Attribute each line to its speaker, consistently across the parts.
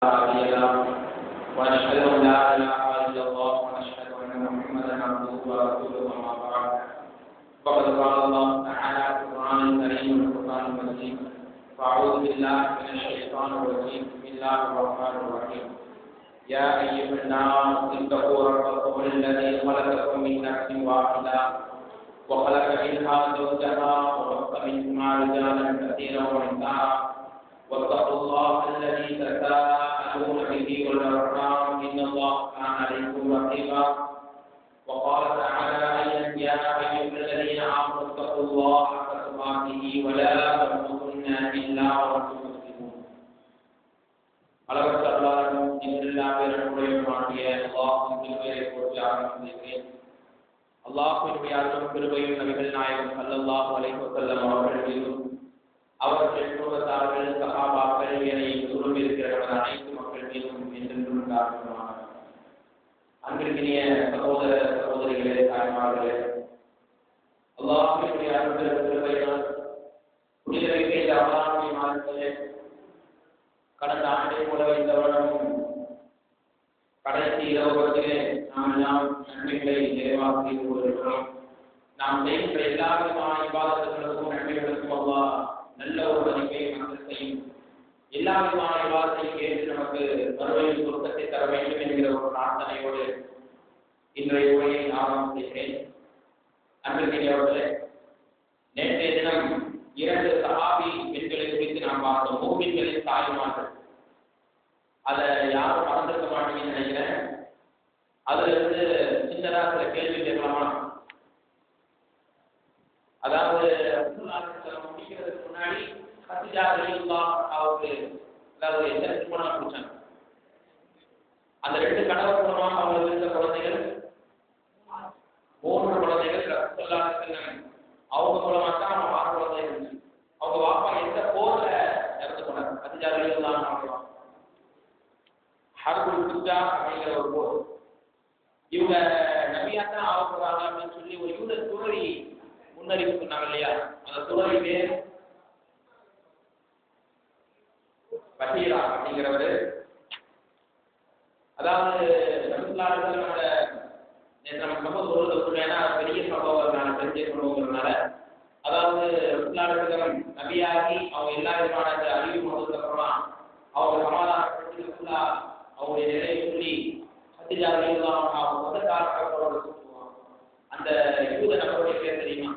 Speaker 1: ونشهد أن لا إله إلا الله ونشهد أن محمدا عبده ورسوله أما بعد فقد قال الله تعالى في القرآن الكريم والفرقان المجيد فأعوذ بالله من الشيطان الرجيم بسم الله الرحمن الرحيم يا أيها الناس اتقوا ربكم الذي خلقكم من نفس واحدة وخلق منها زوجها وبث منهما رجالا كثيرا ونساء واتقوا الله الذي تساءلون به والأرحام إن الله كان عليكم رقيبا وقال تعالى يا أيها الذين آمنوا اتقوا الله حق تقاته ولا تموتن إلا وأنتم مسلمون அளவற்ற அல்லாஹ்வும் நிகரில்லாத நம்முடைய அல்லாஹ்வின் திருப்பெயரை போற்றி ஆரம்பிக்கிறேன். அல்லாஹ்வின் அருளும் கிருபையும் நபிகள் நாயகம் ஸல்லல்லாஹு அலைஹி வஸல்லம் அவர்கள் மீதும் அவர்கள் குடும்பத்தார்கள் சஹாபாக்கள் என தூரம் இருக்கிறவர்கள் அனைத்து மக்கள் மீதும் என்றென்றும் காரணமாக. அன்பிற்கினிய சகோதர சகோதரிகளே, தாய்மார்களே, அல்லாஹ்வின் அருள் கிருபையினால் புனித வைக்கிற ரமலானுடைய மாதத்திலே கடந்த ஆண்டை போலவே இந்த வருடமும் கடைசி இரவுகளிலே நாம் எல்லாம் நன்மைகளை நிறைவாக செய்து கொண்டிருக்கிறோம். நாம் செய்கின்ற எல்லா விதமான விவாதங்களுக்கும் நன்மைகளுக்கும் அல்லாஹ் நல்ல ஒரு மதிப்பை செய்யும். எல்லா விதமான விவாதத்தையும் கேட்டு நமக்கு மறுமையின் சுருக்கத்தை தர வேண்டும் என்கிற ஒரு பிரார்த்தனையோடு இன்றைய உரையை ஆரம்பம் செய்கிறேன். அன்பிற்கினியவர்களே, நேற்றைய தினம் 2 சஹாபி பெண்களை குறித்து நாம் பார்த்தோம். மூமின்களின் தாய்மார்கள். அதை யாரும் மறந்திருக்க மாட்டீங்கன்னு நினைக்கிறேன். அதுல இருந்து சின்னதா சில கேள்வி கேட்கலாமா? அதாவது முடிக்கிறதுக்கு முன்னாடி கத்திஜா ரலியல்லாஹு அன்ஹாவுக்கு அதாவது எத்தனை திருமணம் முடிச்சாங்க? அந்த 2 கணவர் மூலமாக அவங்களுக்கு இருந்த குழந்தைகள் 3 குழந்தைகள். ரசூலுல்லாஹி ஸல்லல்லாஹு அலைஹி வஸல்லம் அவங்க மூலமா தான் 6 குழந்தைகள் இருந்துச்சு. அவங்க வாப்பா எந்த போர்ல இறந்து போனாங்க? கத்திஜா ரலியல்லாஹு அன்ஹா ஹர்புல் குஜா அப்படிங்கிற ஒரு போர். இவங்க நபியா தான் ஆக போறாங்க அப்படின்னு சொல்லி ஒரு யூத துறவி முன்னறிவு சொன்னாங்க இல்லையா? அந்த துறவி பேர் பஷீரா அப்படிங்கிறவரு. அதாவது ரசூலுல்லாஹி நம்ம சம்பவம் சொல்றதுன்னா பெரிய சம்பவம் நான் தெரிஞ்ச சம்பவங்கிறதுனால, அதாவது ரசூலுல்லாஹி நபியாகி அவங்க எல்லா விதமான அறிவு வந்ததுக்கு அப்புறமா அவங்க சமாதானப்படுத்தி அவங்களுடைய நிலையை சொல்லி கத்திஜா ரலியல்லாஹு அன்ஹா அந்த யூத நபருடைய பேர் தெரியுமா?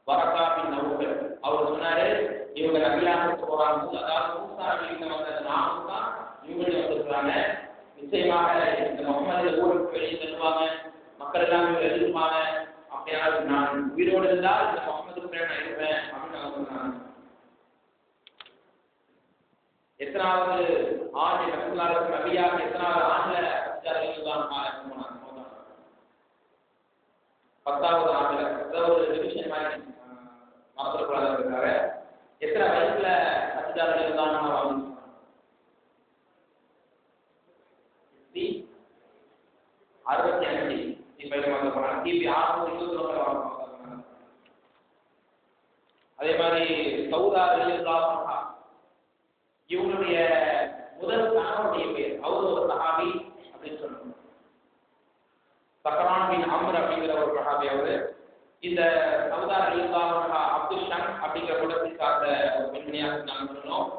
Speaker 1: வரகா பின் நௌஃபல். அவர் சொன்னாரு, இவங்க நபியாக போறாங்க, அதாவது மூசா நபிக்கு வந்த நாமும் தான் இவங்களும் வந்திருக்கிறாங்க. நிச்சயமாக இந்த முகமது ஊருக்கு வெளியே செல்வாங்க, மக்கள் எல்லாம் இவங்க எதிர்ப்பாங்க. அப்படியாவது நான் உயிரோடு இருந்தால் இந்த முகமது நான் இருப்பேன் அப்படின்னு அவங்க சொன்னாங்க. எத்தனாவது ஆண்டு ரசூலுல்லாஹி நபியாக எத்தனாவது ஆண்டுல போனாங்க? 10வது ஆண்டுல. அதாவது ஒரு டிவிஷன் மாதிரி மறந்துடக்கூடாது இருக்காரு. எத்தனை வயசுல கத்திஜா ரலியல்லாஹு அன்ஹா வந்து 65 இப்ப வந்து போனாங்க. கிபி 621 அதே மாதிரி சௌதா ரலியல்லாஹு அன்ஹா இவங்களுடைய முதல் கணவனுடைய பேர் அவரு ஒரு சஹாபி அப்படின்னு சொல்லுவாங்க. சக்ரான் பின் அம்ர் அப்படிங்கிற ஒரு சஹாபி அவரு. இந்த சௌதா ரலியல்லாஹு அன்ஹா அப்துல் ஷம் அப்படிங்கிற குலத்தை சார்ந்த ஒரு பெண்மணியாக நாங்கள் சொன்னோம்.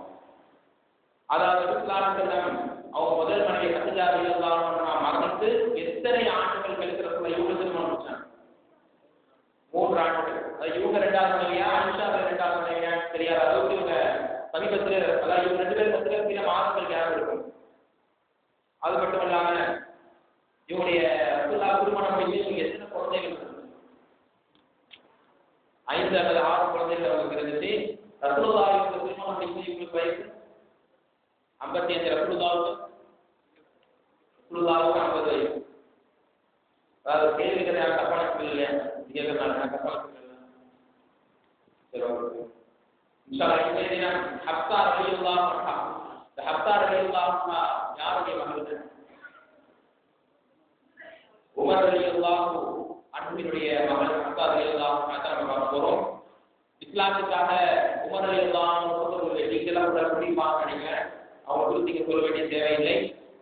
Speaker 1: அதாவது ரசூலுல்லாஹி ஸல்லல்லாஹு அலைஹி வஸல்லம் அவங்க முதல் மனைவி கத்திஜா ரலியல்லாஹு அன்ஹா மரணித்து எத்தனை ஆண்டுகள் கழித்து ரசூலுல்லாஹி இவங்க திருமணம் முடிச்சாங்க? 3 ஆண்டுகள். அது இவங்க 2வது மனைவியா ஆயிஷா 2வது மனைவியா தெரியாத அளவுக்கு இவங்க சமீபத்தில், அதாவது இவங்க 2 பேரும் 10 சில மாதங்கள் யாரும் இருக்கும். அது மட்டும் இல்லாம இவங்களுடைய ரசூலுல்லாஹி திருமணம் முடிஞ்சு இவங்க எத்தனை குழந்தைகள் இருக்கு? 5 அல்லது 6 குழந்தைகள் அவங்களுக்கு இருந்துச்சு. ரசூலுல்லாஹி திருமணம் முடிஞ்சு இவங்களுக்கு வயசு 55. ரசூலுல்லாஹி 50 வயசு. அதாவது கேள்விகளை தப்பான இல்லையா? தப்பான சரி, இன்ஷாஅல்லாஹ் இன்றைய தினம் ஹப்ஸா ரலியல்லாஹு அன்ஹா. இந்த ஹப்ஸா ரலியல்லாஹு அன்ஹா யாருடைய மகள்? உமர் ரலியல்லாஹு அன்ஹுவினுடைய மகள் ஹப்ஸா ரலியல்லாஹு அன்ஹா தான் நம்ம பார்க்க போறோம். இஸ்லாத்துக்காக உமர் ரலியல்லாஹு அன்ஹு ஒரு டீட்டெயிலாக ஒரு குறிப்பாக நினைக்கிறேன். அவங்க வற்புறுத்தி சொல்ல வேண்டிய தேவையில்லை.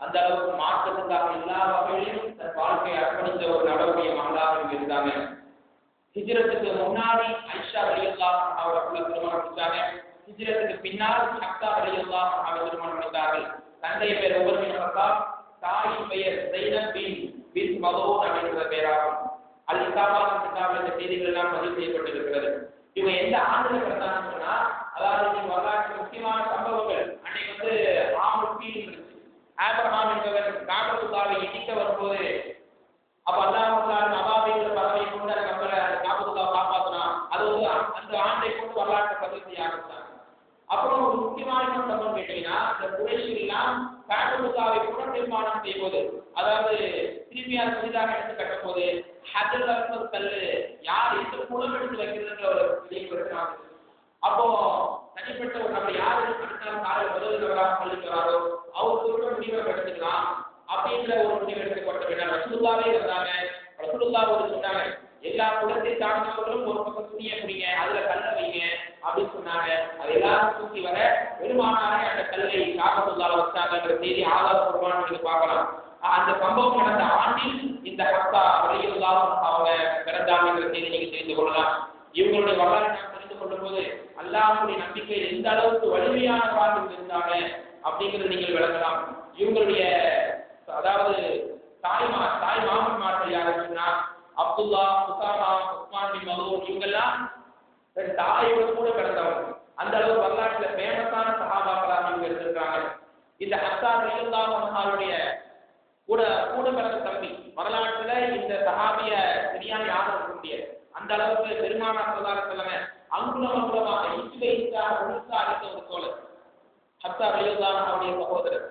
Speaker 1: அந்த அளவுக்கு மாற்றத்துக்காக எல்லா வகையிலும் தன் வாழ்க்கையை அர்ப்பணித்த ஒரு நபருடைய மகளாக இருந்தாங்க. ஹிஜ்ரத்துக்கு முன்னாடி ஐஷா ரலியல்லாஹு அன்ஹா அவர்களை திருமணம் முடிச்சாங்க. ஹிஜ்ரத்துக்கு பின்னால் ஹப்ஸா ரலியல்லாஹு அன்ஹா திருமணம் முடித்தார்கள். தந்தை பேர் உமர் பின் கத்தாப், தாயின் பெயர் ஸைனப் பின் மதூன் என்ற பெயராகும். அல்-இசாபா கிதாபில் இந்த செய்திகள் எல்லாம் பதிவு செய்யப்பட்டிருக்கிறது. இவங்க எந்த ஆண்டுல பிறந்தாங்கன்னு சொன்னா, அதாவது வரலாற்று முக்கியமான சம்பவங்கள் அன்னைக்கு ஆமுல் ஃபீல் இருந்துச்சு. ஆபிரகாம் என்பவர் காபத்துல்லாவை இடிக்க வரும்போது அப்ப அல்லாஹ் அபாபிங்கிற பறவை கொண்டு அந்த மக்களை காபத்துல்லாவை காப்பாற்றினா. அது அந்த ஆண்டை கொண்டு வரலாற்றை பதிவு செய்ய ஆரம்பிச்சாங்க. அப்புறம் ஒரு முக்கியமான சம்பவம் கேட்டீங்கன்னா, இந்த குறைஷிகள் எல்லாம் காபத்துல்லாவை புனர்நிர்மாணம் செய்யும்போது, அதாவது திரும்பியார் புதிதாக எடுத்து கட்டும் போது ஹஜர் அஸ்வத் கல்லு யார் எந்த குளம் எடுத்து வைக்கிறதுன்ற ஒரு பிரச்சனை. அப்போ தனிப்பட்ட ஒரு நம்ம யாரு அடுத்த காலை முதல்வராக பள்ளிக்கிறாரோ அவருக்கு ஒரு முடிவை எடுத்துக்கலாம் அப்படின்ற ஒரு முடிவு எடுத்துக்கொண்ட பின்னர் ரசூலுல்லாவே இருந்தாங்க. ரசூலுல்லா ஒரு சொன்னாங்க, எல்லா குலத்தை சார்ந்தவர்களும் ஒரு பக்கம் துணியை பிடிங்க, அதுல கல்லை வைங்க அப்படின்னு சொன்னாங்க. அது எல்லாரும் தூக்கி வர பெருமானாரே அந்த கல்லை காபத்துல்லால வச்சாங்கன்ற செய்தி ஆதாரப்பூர்வமான நீங்க பார்க்கலாம். அந்த சம்பவம் நடந்த ஆண்டில் இந்த ஹப்ஸா ரலியல்லாஹு அன்ஹா அவங்க பிறந்தாங்க என்ற செய்தி நீங்க தெரிந்து கொள்ளலாம். இவங்களுடைய வரலாறு நாம் தெரிந்து கொள்ளும் போது அல்லாஹ்வுடைய நம்பிக்கை எந்த அளவுக்கு வலிமையானவராக இருந்தாங்க அப்படிங்கிறது நீங்கள் விளங்கலாம். இவங்களுடைய அதாவது தாய் மாமன்மார்கள் யாருன்னு சொன்னா அப்துல்லா, உசாமா, உஸ்மான் பின் மதூன் இவங்கெல்லாம் தாயோட கூட பிறந்தவங்க. அந்த அளவு வரலாற்றுல ஃபேமஸான சஹாபாக்களாக இவங்க இருந்திருக்காங்க. இந்த ஹப்ஸா ரலியல்லாஹு அன்ஹாவுடைய கூட பிறந்த தம்பி வரலாற்றுல இந்த சஹாபிய சரியான யாரும் இருக்க முடியாது. அந்த அளவுக்கு பெருமானார் ஸல்லல்லாஹு அலைஹி வஸல்லம் அங்குலமாக இன்சுவைஸாக அளித்த ஒரு தோழர் ஹப்ஸா ரலியல்லாஹு அன்ஹுடைய சகோதரர்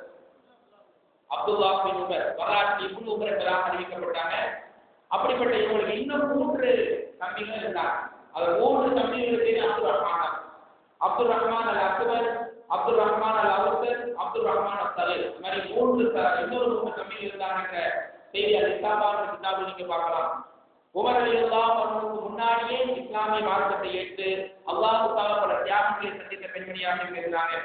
Speaker 1: அப்துல்லா பின் உமர், வரலாற்று இப்னு உமர் என்பதாக அறிவிக்கப்பட்டாங்க. அப்படிப்பட்ட இவங்களுக்கு இன்னும் 3 தம்பிகள் இருந்தாங்க. அது 3 தம்பிகளுக்கு பேர் அப்துல் ரஹ்மான் அல் அக்பர், அப்துல் ரஹ்மான் அல் அவுசர், அப்துல் ரஹ்மான் அல் சகீர். இந்த மாதிரி இன்னொரு 3 தம்பிகள் இருந்தாங்க. செய்தி அல்-இசாபா கிதாபில் நீங்க பார்க்கலாம். உமர் ரலியல்லாஹு அன்ஹுக்கு முன்னாடியே இஸ்லாமிய மார்க்கத்தை ஏற்று அல்லாஹ் தஆலா பல தியாகங்களை சந்தித்த பெண்மணியாக இருந்தாங்க.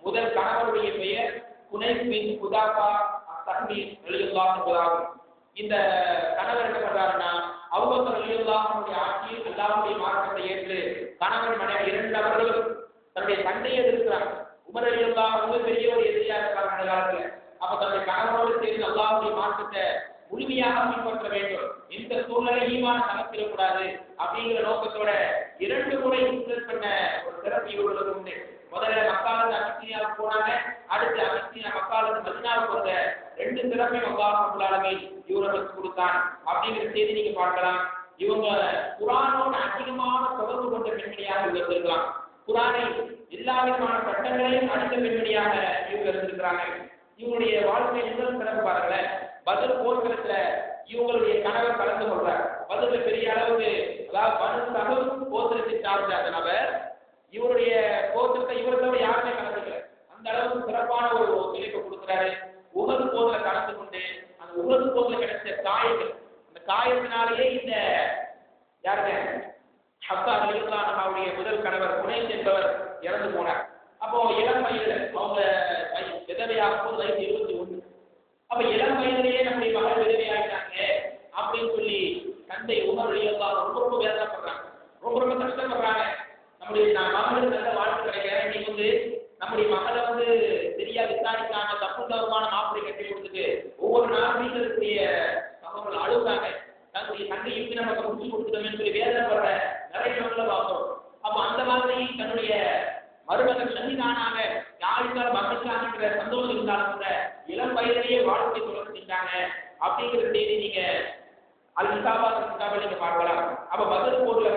Speaker 1: முதல் கணவருடைய பெயர் குனைஸ் பின் குதாஃபா அஸ்-ஸஹ்மி ரலியல்லாஹு அன்ஹு. இந்த கணவர் என்ன பண்றாருன்னா, அபூபக்கர் ரலியல்லாஹு அன்ஹுடைய ஆட்சியில் அல்லாஹ்வுடைய மார்க்கத்தை ஏற்று கணவன் மனைவி 2 நபர்களும் தன்னுடைய தந்தையை எதிர்க்கிறாங்க. உமர் ரலியல்லாஹு அன்ஹு பெரிய ஒரு எதிரியா இருக்காங்க அந்த காலத்துல. அப்ப தன்னுடைய கணவனோடு சேர்ந்து அல்லாஹ்வுடைய மார்க்கத்தை முழுமையாக பின்பற்ற வேண்டும், எந்த சூழ்நிலை ஈமான சமத்திடக்கூடாது அப்படிங்கிற நோக்கத்தோட 2 முறை இன்சல்ட் பண்ண ஒரு சிறப்பு இவர்களுக்கு உண்டு. முதல்ல மக்காலிருந்து அபிசீனியாவுக்கு போனாங்க, அடுத்து அபிசீனியா மக்காலிருந்து மதீனாவுக்கு வந்த 2 சிறப்பையும் அல்லாஹ் ரப்பல் ஆலமீன் இவர்களுக்கு கொடுத்தான் அப்படிங்கிற செய்தி நீங்க பார்க்கலாம். இவங்க குர்ஆனோடு அதிகமான தொடர்பு கொண்ட பெண்மணியாக இருந்திருக்கலாம். குர்ஆனை எல்லா விதமான சட்டங்களையும் அடித்த பெண்மணியாக இவங்க இருந்திருக்கிறாங்க. இவங்களுடைய வாழ்க்கை முதல் சிறப்பு பாருங்களேன். பத்ர் போர்க்களத்துல இவங்களுடைய கணவர் கலந்து கொள்றார். பத்ர்ல பெரிய அளவுக்கு அதாவது பனு சஹல் போர்க்களத்தை சார்ந்த அந்த நபர் இவருடைய போர்க்களத்தை இவர்களோட யாருமே கலந்துக்கல. அந்த அளவுக்கு சிறப்பான ஒரு ஒத்துழைப்பு கொடுக்கிறாரு. உஹது போர்ல கலந்து கொண்டு அந்த உஹது போர்ல கிடைச்ச காயங்கள், அந்த காயத்தினாலேயே இந்த யாருங்க ஹப்ஸா ரலியல்லாஹு அன்ஹாவுடைய முதல் கணவர் குனைஸ் என்பவர் இறந்து போனார். அப்போ இளம் வயதுல அவங்க விதவையாகும் போது வயசு 21. அப்ப இளம் வயதிலேயே நம்முடைய மகள் விதவையாகிட்டாங்க அப்படின்னு சொல்லி தந்தை உமர் ரலியல்லாஹு அன்ஹு ரொம்ப வேதனைப்படுறாங்க, ரொம்ப கஷ்டப்படுறாங்க. நம்முடைய மகளுக்கு நல்ல வாழ்க்கை கிடைக்கிறேன், நீ நம்முடைய மகளை சரியா விசாரிக்காம தப்பு தவறான மாப்பிள்ளை கட்டி கொடுத்துட்டு ஒவ்வொரு நாளும் வீட்டில் இருக்கக்கூடிய சகோதரர்கள் அழுகுறாங்க. தன்னுடைய தந்தை இப்படி நமக்கு முடிச்சு கொடுத்துட்டோம்னு சொல்லி வேதனைப்படுற நிறைய மக்களை பார்த்தோம். அப்ப அந்த மாதிரி தன்னுடைய மருமகன் ஷஹீதானாங்க, யாருக்கால் மகிழ்ச்சியாகிற சந்தோஷம் இருந்தாலும் கூட இளம் வயதிலேயே வாழ்க்கை தொடர்ந்துட்டாங்க அப்படிங்கிற செய்தி நீங்க அல்-இசாபா கிதாபில் நீங்க பார்க்கலாம். அப்ப பத்ர் போர்ல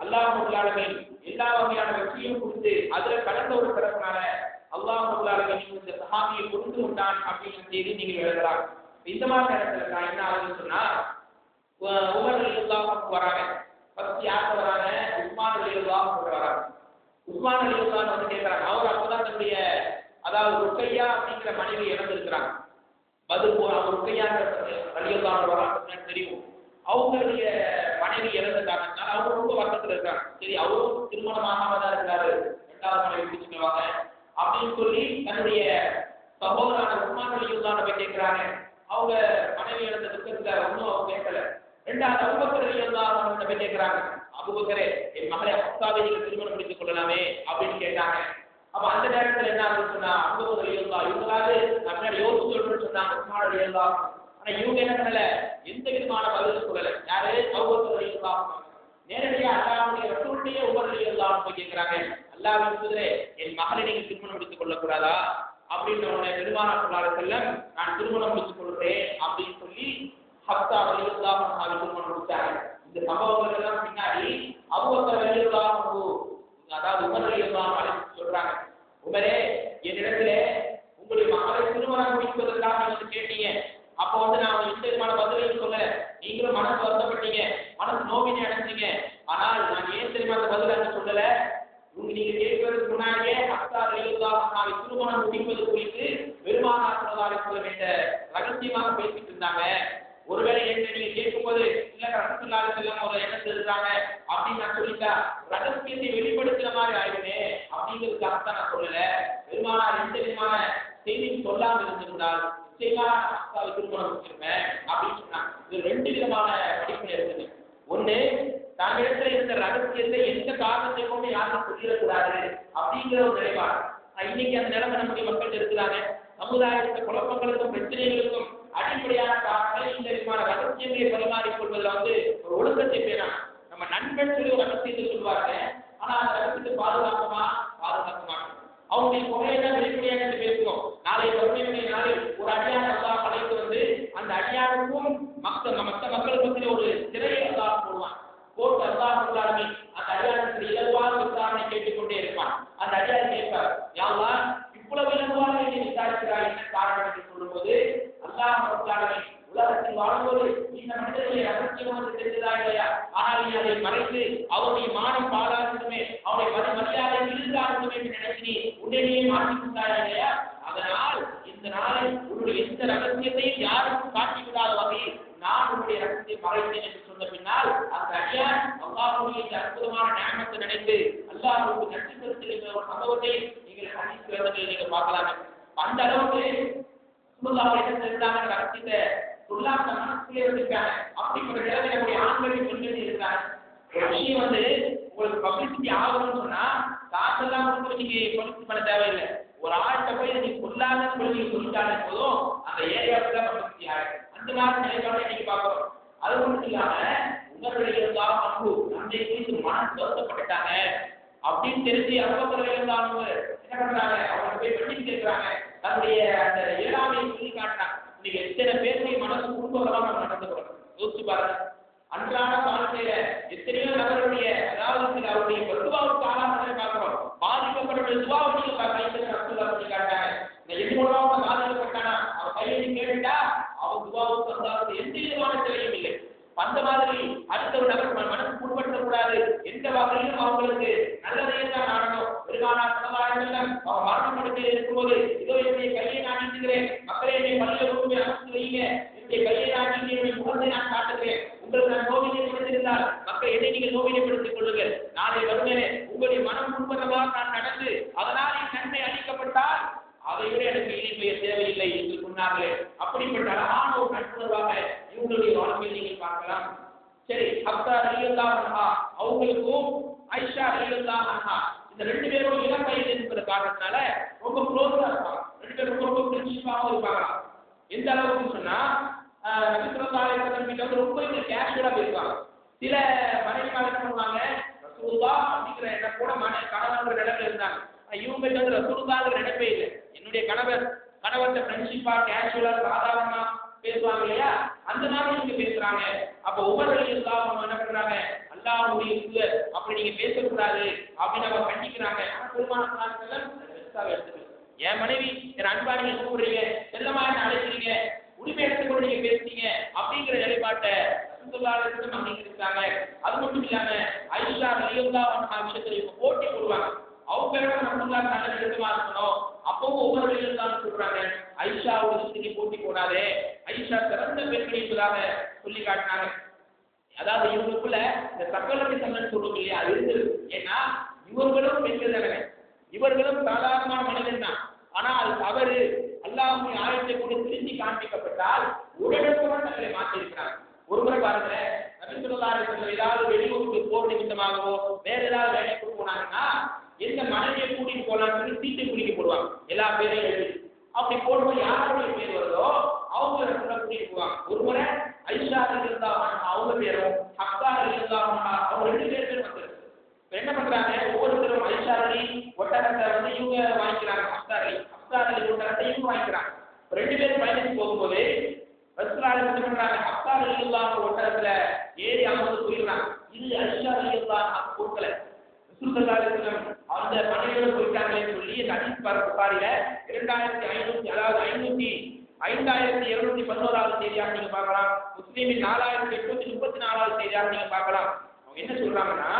Speaker 1: அல்லாஹ் ரப்பல் ஆலமீன் எல்லா வகையான வெற்றியும் கொடுத்து அதுல கடந்த ஒரு சிறப்புனால அல்லாஹ் ரப்பல் ஆலமீன் இந்த சஹாபியை புரிந்து கொண்டான் அப்படிங்கிற செய்தி நீங்க எழுதலாம். இந்த மாதிரி இடத்துல நான் என்ன ஆகுதுன்னு சொன்னா, உமர் ரலியல்லாஹு அன்ஹு வராங்க. ஃபர்ஸ்ட் யார் வராங்க? உஸ்மான் ரலியல்லாஹு அன்ஹு வராங்க. உஸ்மான் ரலியல்லாஹு அன்ஹு கேட்கறாங்க. அவர் அப்பதான் தன்னுடைய அதாவது ருக்கையா அப்படிங்கிற மனைவி இறந்திருக்கிறாங்க. பத்ர் போர் அவர் ருக்கையா ரலியல்லாஹு அன்ஹு வராங்க தெரியும். அவங்களுடைய மனைவி இறந்த காரணத்தால் அவர் ரொம்ப வருத்தத்தில் இருக்காங்க. சரி, அவரும் திருமணமாகாம தான் இருக்காரு, 2வது மனைவி பிடிச்சுக்குவாங்க அப்படின்னு சொல்லி தன்னுடைய சகோதரான உஸ்மான் ரலியல்லாஹு அன்ஹு கேட்கிறாங்க. அவங்க மனைவி இழந்த துக்கத்துல ஒன்றும் அவங்க கேட்கல. ரெண்டாவது அபூபக்கர் ரலியல்லாஹு அன்ஹு கேட்கிறாங்க, அபூபக்கரே என் மகளை ஹப்சாவை நீங்கள் திருமணம் முடித்துக் கொள்ளலாமே அப்படின்னு கேட்டாங்க. அப்ப அந்த நேரத்துல என்ன ஆகுதுன்னு சொன்னா அபூபக்கர் ரலியல்லாஹு இவங்களாவது நான் யோசிச்சு சொல்றேன்னு சொன்னாங்க உஸ்மான் ரலியல்லாஹு. ஆனா இவங்க என்ன பண்ணல, எந்த விதமான பதிலும் சொல்லல. யாரு? அபூபக்கர் ரலியல்லாஹு. நேரடியா அல்லாஹ்வுடைய ரசூலுடைய உமர் ரலியல்லாஹு போய் கேட்கிறாங்க, அல்லாஹ்வின் தூதரே என் மகளை நீங்கள் திருமணம் முடித்துக் கொள்ளக்கூடாதா அப்படின்னு உடனே பெருமானார் ஸல்லல்லாஹு அலைஹி வஸல்லம் நான் திருமணம் முடித்துக் கொள்கிறேன் அப்படின்னு சொல்லி ஹப்ஸா ரலியல்லாஹு அன்ஹா திருமணம் முடிச்சாங்க. இந்த சம்பவங்கள் எல்லாம் பின்னாடி அபூபக்கர் ரலியல்லாஹு அன்ஹு அதாவது உமர் ரலியல்லாஹு அன்ஹு சொல்றாங்க, உமரே என்னிடத்திலே உங்களுடைய மகளை திருமணம் முடிப்பதற்காக வந்து கேட்டீங்க. அப்போ வந்து நான் எந்த விதமான பதிலையும் சொல்லல. நீங்களும் மனசு வருத்தப்பட்டீங்க, மனசு நோவினை அடைஞ்சீங்க. ஆனால் நான் ஏன் தெரியுமா அந்த பதில் அங்க சொல்லல, நீங்க கேட்பதற்கு முன்னாடியே ஹப்ஸா ரலியல்லாஹு அன்ஹாவை திருமணம் முடிப்பது குறித்து பெருமானார் ஸல்லல்லாஹு அலைஹி வஸல்லம் என்ற ரகசியமாக பேசிட்டு இருந்தாங்க. ஒருவேளை என்ன நீங்க கேட்கும்போது இல்ல ரசூலுல்லாஹி ஸல்லல்லாஹு அலைஹி வஸல்லம் ஒரு எண்ணம் தெரிஞ்சாங்க அப்படின்னு நான் சொல்லிட்டா ரகசியத்தை வெளிப்படுத்துற மாதிரி ஆயிடுமே அப்படிங்கிறதுக்காக தான் நான் சொல்லல. பெருமானார் எந்த விதமான செய்தியும் சொல்லாமல் இருந்திருந்தால் நிச்சயமா ஹப்ஸாவை திருமணம் முடிச்சிருப்பேன் அப்படின்னு சொன்னாங்க. இது ரெண்டு விதமான படிப்பு இருக்குது. ஒண்ணு, தன்னிடத்துல இருந்த ரகசியத்தை எந்த காரணத்தை கொண்டு யாரும் சொல்லிடக்கூடாது அப்படிங்கிற ஒரு நிலைப்பாடு. இன்னைக்கு அந்த நிலைமை நம்முடைய மக்கள் இருக்கிறாங்க. சமுதாயத்தை குழப்பங்களுக்கும் பிரச்சனைகளுக்கும் அடிப்படையான காரணங்கள் இந்த விதமான ரகசியங்களை பரிமாறிக்கொள்வதில் வந்து ஒரு ஒழுக்கத்தை பெறாங்க. நம்ம நண்பன் சொல்லி ஒரு ரகசியத்தை சொல்லுவாங்க, ஆனா அந்த ரகசியத்தை பாதுகாக்க மாட்டோம். அவங்களுடைய குறையெல்லாம் வெளிப்படையாக பேசுவோம். நாளை வறுமையுடைய நாளில் ஒரு அடியான அல்லாஹ் அழைத்து வந்து அந்த அடியானுக்கும் மற்ற மக்களுக்கு பற்றி ஒரு திரையை அல்லாஹ் போடுவான். போட்டு அல்லாஹ் சொல்லாலுமே அந்த அடியானத்தில் இலகுவான விசாரணை கேட்டுக்கொண்டே இருப்பான். அந்த அடியார் கேட்பார், யா அல்லாஹ் இவ்வளவு இலகுவாக நீ விசாரிக்கிறாய், என்ன காரணம் என்று சொல்லும்போது அல்லாஹ் சொல்லாலுமே உலகத்தில் வாழ்வோடு இந்த மனிதனுடைய ரகசியம் தெரிந்ததா இல்லையா, ஆனால் நீ அதை மறைத்து அவருடைய மானம் பாராட்டணுமே, அவருடைய மரியாதை விழுந்தாகணுமே என்று நினைச்சு உடனே மாற்றிக்கொண்டாயா இல்லையா, அதனால் இந்த நாளில் உன்னுடைய எந்த ரகசியத்தையும் யாருக்கும் காட்டிவிடாத வகையில் நான் உன்னுடைய ரகசியத்தை மறைத்தேன் என்று சொன்ன பின்னால் அந்த அடியார் அல்லாஹ்வுடைய இந்த அற்புதமான நியமத்தை நினைத்து அல்லாஹ்வுக்கு நன்றி செலுத்துகின்ற ஒரு சம்பவத்தை நீங்கள் ஹதீஸ் கிரந்தங்களில் நீங்கள் பார்க்கலாம். அந்த அளவுக்கு ரசூலுல்லாஹ் என்ன இருந்தாங்க ரகசியத்தை சொல்லாம மனசுக்குள்ளே வச்சிருக்காங்க. அப்படிப்பட்ட நிலைமை நம்முடைய ஆண்களின் பெண்கள் இருக்காங்க. ஒரு விஷயம் வந்து உங்களுக்கு பப்ளிசிட்டி ஆகணும்னு சொன்னா காசெல்லாம் கொடுத்து நீங்க பப்ளிசிட்டி பண்ண தேவையில்லை. ஒரு ஆள்கிட்ட போய் நீங்க சொல்லாத சொல்லி சொல்லிட்டாலே போதும் அந்த ஏரியாவுக்கு தான் பப்ளிசிட்டி ஆகும். அந்த மாதிரி நிலைப்பாடு நீங்க பார்க்கணும். அது மட்டும் இல்லாம உங்களுடைய அன்பு நம்மை குறித்து மனசு வருத்தப்பட்டுட்டாங்க அப்படின்னு தெரிஞ்சு அபூபக்கர் இருந்தாங்க என்ன பண்றாங்க, அவங்க போய் பண்ணி கேட்கிறாங்க. தன்னுடைய அந்த ஏழாமையை சொல்லி காட்டுறாங்க. நீங்க எத்தனை பேருடைய மனசு குடும்பங்களாக நம்ம நடந்துக்கிறோம் யோசிச்சு பாருங்க. அன்றாட வாழ்க்கையில எத்தனையோ நபருடைய அதாவது சில அவருடைய துவாவுக்கு ஆளாக பார்க்கிறோம். பாதிக்கப்பட்ட துவாவை நீங்க பண்ணி காட்டாங்க. எது மூலமாக பாதிக்கப்பட்டானா அவன் கையெழுதி கேட்டுட்டா அவன் துவாவுக்கு அதாவது எந்த விதமான தேவையும் இல்லை. அந்த மாதிரி அடுத்த ஒரு நபர் மனசு புண்படுத்தக்கூடாது. எந்த வகையிலும் அவங்களுக்கு நல்லதையே தான் நாடணும். பெருமானார் ஸல்லல்லாஹு அலைஹி வஸல்லம் அவன் மரணப்படுத்தி இருக்கும்போது இதோ என்னுடைய கையை நான் நீட்டுகிறேன், மக்களே என்னை பள்ளியில கொண்டு அமர்த்தி வைங்க, என்னுடைய கையை நான் நீட்டி என்னுடைய முகத்தை நான் காட்டுகிறேன், உங்களுக்கு நான் நோவினைப்படுத்தியிருந்தால் மக்கள் என்னை நீங்கள் நோவினைப்படுத்திக் கொள்ளுங்கள். நாளை வருகிறேன் உங்களுடைய மனம் புண்படுறதாக நான் நடந்து அதனால் என் நன்மை அளிக்கப்பட்டால் அதை விட எனக்கு இணைப்பைய தேவையில்லை என்று சொன்னார்களே. அப்படிப்பட்ட அழகான ஒரு நட்புணர்வாக இவங்களுடைய வாழ்க்கையில் நீங்கள் பார்க்கலாம். சரி, ஹப்ஸா ரலியல்லாஹு அன்ஹா அவங்களுக்கும் ஆயிஷா ரலியல்லாஹு அன்ஹா இந்த ரெண்டு பேரும் இளம் வயது இருக்கிற காரணத்தினால ரொம்ப க்ளோஸா இருப்பாங்க. ரெண்டு பேரும் ரொம்ப ஃப்ரெண்ட்ஷிப்பாகவும் இருப்பாங்க. எந்த அளவுக்கு சொன்னா நபி ஸல்லல்லாஹு அலைஹி வஸல்லம் கிட்ட வந்து ரொம்ப கேஷுவலா பேசுவாங்க. சில மனைவிமார் என்ன பண்ணுவாங்க, ரசூலுல்லாஹ் அப்படிங்கிற என்ன கூட கணவன் நிலைமையில இருந்தாங்க. இவங்க வந்து ரசூலுல்லாஹ்ங்கிற நினைப்பே இல்லை. என்னுடைய கணவர்கிட்ட ஃப்ரெண்ட்ஷிப்பா கேஷுவலா சாதாரணமா பேசுவாங்க இல்லையா, அந்த மாதிரி நீங்க பேசுறாங்க. அப்ப உமர் ரலியல்லாஹு அன்ஹு என்ன பண்றாங்க, அல்லாஹ்வுடைய தூதர் அப்படி நீங்க பேசக்கூடாது அப்படின்னு அவங்க கண்டிக்கிறாங்க. ஆனா பெருமானார் ஸல்லல்லாஹு அலைஹி என் மனைவி என் அன்பா நீங்க கூப்பிடுறீங்க, செல்லமா என்ன அழைக்கிறீங்க, உரிமை எடுத்துக்கொண்டு நீங்க பேசுறீங்க அப்படிங்கிற நிலைப்பாட்டை ரசூலுல்லாஹி அலைஹி வஸல்லம் அங்கீகரிச்சாங்க. அது மட்டும் இல்லாம ஆயிஷா ரலியல்லாஹு அன்ஹா விஷயத்துல இவங்க போட்டி போடுவாங்க. அவங்க ரசூலுல்லாஹி நல்ல நெருக்கமா இருக்கணும். அப்பவும் உமர் ரலியல்லாஹு சொல்றாங்க, ஆயிஷாவோட விஷயத்தை போட்டி போடாதே, ஆயிஷா சிறந்த பெண்கள் என்பதாக சொல்லி காட்டினாங்க. அதாவது இவங்களுக்குள்ள இந்த சக்கலத்தை சங்கன்னு சொல்லுவோம் இல்லையா, அது இருந்தது. ஏன்னா இவர்களும் பெண்கள் தானே, இவர்களும் சாதாரணமான மனிதன் தான். ஆனா அது தவறு, அல்லாஹ் அல்லாஹ்வுடைய ஆயத்தை கொண்டு திருத்தி காண்பிக்கப்பட்டால் உடனுக்குடன் தங்களை மாற்றியிருக்கிறார். ஒருமுறை பாருங்க, நபி ஸல்லல்லாஹு அலைஹி வஸல்லம் ஏதாவது வெளியூருக்கு போர் நிமித்தமாகவோ வேற ஏதாவது வேலைக்கு போனாங்கன்னா எந்த மனைவியை கூட்டிட்டு போலான்னு சொல்லி சீட்டை குடிக்க போடுவாங்க. எல்லா பேரையும் எழுதி அப்படி போடும்போது யாருடைய பேர் வருதோ அவங்க கூட்டிட்டு போவாங்க. ஒருமுறை ஐஷா ரலியல்லாஹு அன்ஹா அவங்க பேரும் ஹப்ஸா ரலியல்லாஹு அன்ஹா அவங்க 2 பேரும் வந்து என்ன பண்றாங்க, ஒவ்வொருத்தரும் ஐஷா ரலி ஒட்டகத்தை வந்து இவங்க வாங்கிக்கிறாங்க, ஹப்ஸா ரலி ஒட்டகத்தை இவங்க வாங்கிக்கிறாங்க. 2 பேரும் பயணிச்சு போகும்போது ரசூலுல்லாஹி என்ன பண்றாங்க, ஹப்ஸா ரலியல்லாஹு ஒட்டகத்துல ஏறி அமர்ந்து போயிடுறாங்க. இது ஐஷா ரலியல்லாஹு பொறுக்கல. ரசூலுல்லாஹி ஸல்லல்லாஹு அலைஹி வஸல்லம் அந்த மனைவியோட போயிட்டாங்கன்னு சொல்லி ஹதீஸ் புகாரில 2500 அதாவது 5211வது செய்தியாக நீங்க பார்க்கலாம். முஸ்லிமின் 4834வது செய்தியாக நீங்க பார்க்கலாம். அவங்க என்ன சொல்றாங்கன்னா,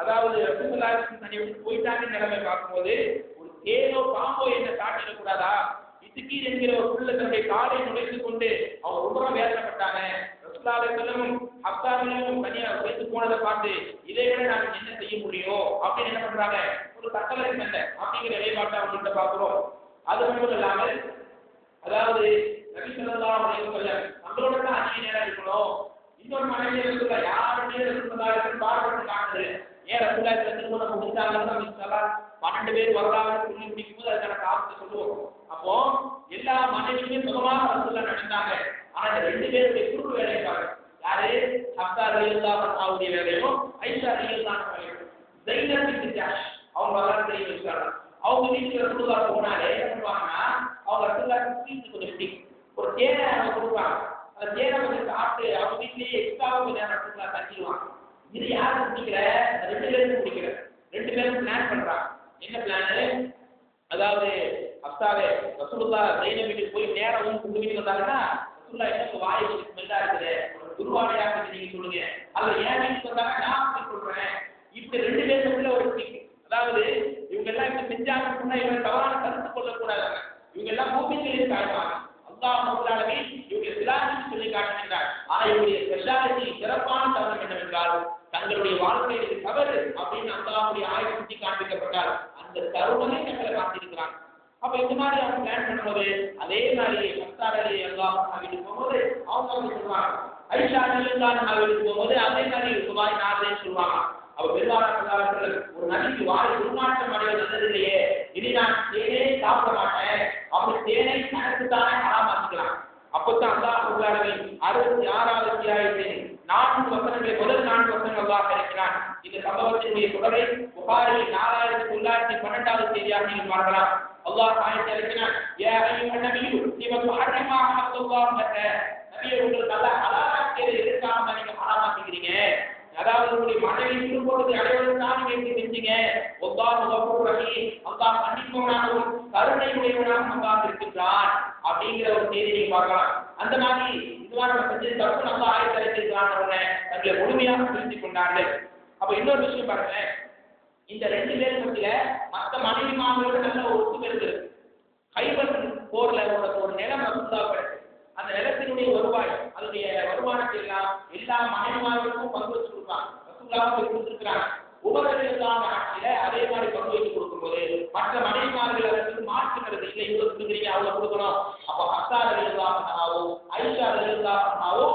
Speaker 1: அதாவது ரசூலுல்லாஹி தன்னை விட்டு போயிட்டாங்க நிலைமை பார்க்கும்போது ஒரு தேனோ பாம்போ என்ன காட்டிடக்கூடாதா, இத்துக்கீர் என்கிற ஒரு புள்ள தன்னுடைய காலை நுழைத்து கொண்டு அவங்க ரொம்ப வேதனைப்பட்டாங்க. ரசூலுல்லாஹி அலைஹி வஸல்லம் ஹப்ஸாவையும் தனியா வைத்து போனதை பார்த்து இதை விட நாம என்ன செய்ய முடியும் அப்படின்னு என்ன பண்றாங்க, ஒரு கட்டளை சண்டை அப்படிங்கிற நிலைப்பாட்டை அவங்கள்ட்ட பார்க்கிறோம். அது மட்டும் இல்லாமல் அதாவது நபி ஸல்லல்லாஹு அலைஹி வஸல்லம் நம்மளோட தான் அதிக நேரம் இருக்கணும். இன்னொரு மனைவி இருக்குல்ல, யாருடைய ரசூலுல்லாஹி பார்த்து காட்டுது ஏன் ரசூலுல்லாஹி திருமணம் முடிச்சாங்கன்னு நம்ம சொல்லலாம். 12 பேர் வரலாறு சொல்லி முடிக்கும்போது அதுக்கான காரணத்தை சொல்லுவோம். அப்போ எல்லா மனைவியுமே சுகமாக ரசூலுல்லாஹி நடந்தாங்க. ஆனா இந்த 2 பேருடைய குறுக்கு வேலையை பாருங்க. யாரு, ஹப்ஸா ரலியல்லாஹு அன்ஹாவுடைய வேலையும் ஐஷா ரலியல்லாஹு அன்ஹா வேலையும். ஸைனப் பின்த் ஜஹ்ஷ் அவங்க வரலாறு தெரியும் வச்சுக்கலாம். அவங்க வீட்டுக்கு ரசூலுல்லாஹி போனாலே என்ன பண்ணுவாங்கன்னா, அவங்க ரசூலுல்லாஹி சீட்டு கொஞ்சம் பிடிக்கும், ஒரு தேனை அவங்க கொடுப்பாங்க. அந்த தேனை கொஞ்சம் சாப்பிட்டு அவங்க வீட்டிலேயே எக்ஸ்ட்ராவாக கொஞ்சம் நேரம் ரசூலுல்லாஹி தங்கிடுவாங்க. இது யாரு பிடிக்கிற, 2 பேரும் பிடிக்கிற 2 பேரும் பிளான் பண்றாங்க. என்ன பிளானு, அதாவது ஹப்ஸாவே ரசூலுல்லாஹி ஸைனப் வீட்டுக்கு போய் நேரம் உங்க வீட்டுக்கு வந்தாங்கன்னா ரசூலுல்லாஹி என்ன வாயை ஸ்மெல்லா இருக்குது, ஒரு துர்வாடையா இருக்கு, நீங்க சொல்லுங்க. அதுல ஏன் வீட்டுக்கு வந்தாங்க நான் சொல்றேன். இப்படி 2 பேருக்குள்ள ஒரு பிடிக்கும். அதாவது இவங்க எல்லாம் இப்ப செஞ்சாங்கன்னு சொன்னா இவங்க தவறான கருத்து கொள்ளக்கூடாது. இவங்க எல்லாம் பூமிகளில் காட்டுவாங்க. அல்லாஹ் ரப்பல் ஆலமீன் இவங்க சிலாகித்து சொல்லி காட்டுகின்றார். ஆனா இவருடைய ஸ்பெஷாலிட்டி சிறப்பான தருணம் என்னவென்றால் தங்களுடைய வாழ்க்கையில் இது தவறு அப்படின்னு அல்லாஹ்வுடைய ஆயத்தை சுட்டி காண்பிக்கப்பட்டால் அந்த தருணமே தங்களை மாற்றிருக்கிறாங்க. அப்ப இந்த மாதிரி அவங்க பிளான் பண்ணும்போது அதே மாதிரி ஹப்ஸா ரலியல்லாஹு அன்ஹா வீட்டுக்கு போகும்போது அவங்க வந்து சொல்லுவாங்க, ஐஷா ரலியல்லாஹு அன்ஹா வீட்டுக்கு போகும்போது அதே மாதிரி சுபாய் நாதேன்னு சொல்லுவாங்க. அவ பெருமாள் ஒரு நதிக்கு வாய் உருமாற்றம் அடைவது நல்லது இல்லையே, இனி நான் தேனே சாப்பிட மாட்டேன், அப்படி தேனை தனக்குத்தானே ஹராமாக்கிக்கலாம். அப்பதான் அல்லாஹ் ரப்பல் ஆலமீன் 66வது அத்தியாயத்தின் 4 வசனங்களை முதல் 4 வசனங்கள் அல்லாஹ் இருக்கிறான். இந்த சம்பவத்தினுடைய தொடரை புகாரி 4912வது செய்தியாக நீங்கள் பார்க்கலாம். அல்லாஹ் ஆயத்தை இருக்கிறான், யா அய்யுஹன் நபியு லிம துஹர்ரிமா அல்லாஹ் லக, நபியே உங்களுக்கு அல்லாஹ் ஹலாலாக்கியதை எதற்காக நீங்க ஹராமாக்குறீங்க, அதாவது உங்களுடைய மனைவி திருப்பொழுது அடைவதற்காக நீங்க செஞ்சீங்க. அல்லாஹ் கஃபூர் ரஹீம், அல்லாஹ் மன்னிப்பவனாகவும் கருணையுடையவனாகவும் அல்லாஹ் இருக்கின்றான் அப்படிங்கிற ஒரு செய்தியை பார்க்கலாம். அந்த மாதிரி இதுவா நம்ம செஞ்சது தப்பு நம்ம ஆயத்தரைக்கிறான்னு தங்களை முழுமையாக புரிந்து கொண்டார்கள். அப்ப இன்னொரு விஷயம் பாருங்க, இந்த 2 பேர் மத்தியில மற்ற மனைவிமார்களோட நல்ல ஒரு ஒத்துமை இருக்குது. கைபர் போர்ல ஒரு நிலம் ரசூலுல்லாஹ், அந்த நிலத்தினுடைய வருவாய் அதனுடைய வருமானத்தை எல்லாம் எல்லா மனைவிமார்களுக்கும் பங்கு வச்சு கொடுப்பாங்க. ரசூலுல்லாஹ் கொடுத்துருக்கிறாங்க. உமர் ரலியல்லாஹு ஆட்சியில அதே மாதிரி பங்கு வச்சு கொடுக்கும்போது மற்ற மனைவிமார்கள் அதற்கு மாற்றுகிறது இல்லை, இவ்வளவு கொடுக்குறீங்க அவ்வளவு கொடுக்கணும். அப்ப ஹப்ஸா ரலியல்லாஹு அன்ஹாவோ ஐஷா ரலியல்லாஹு அன்ஹாவோ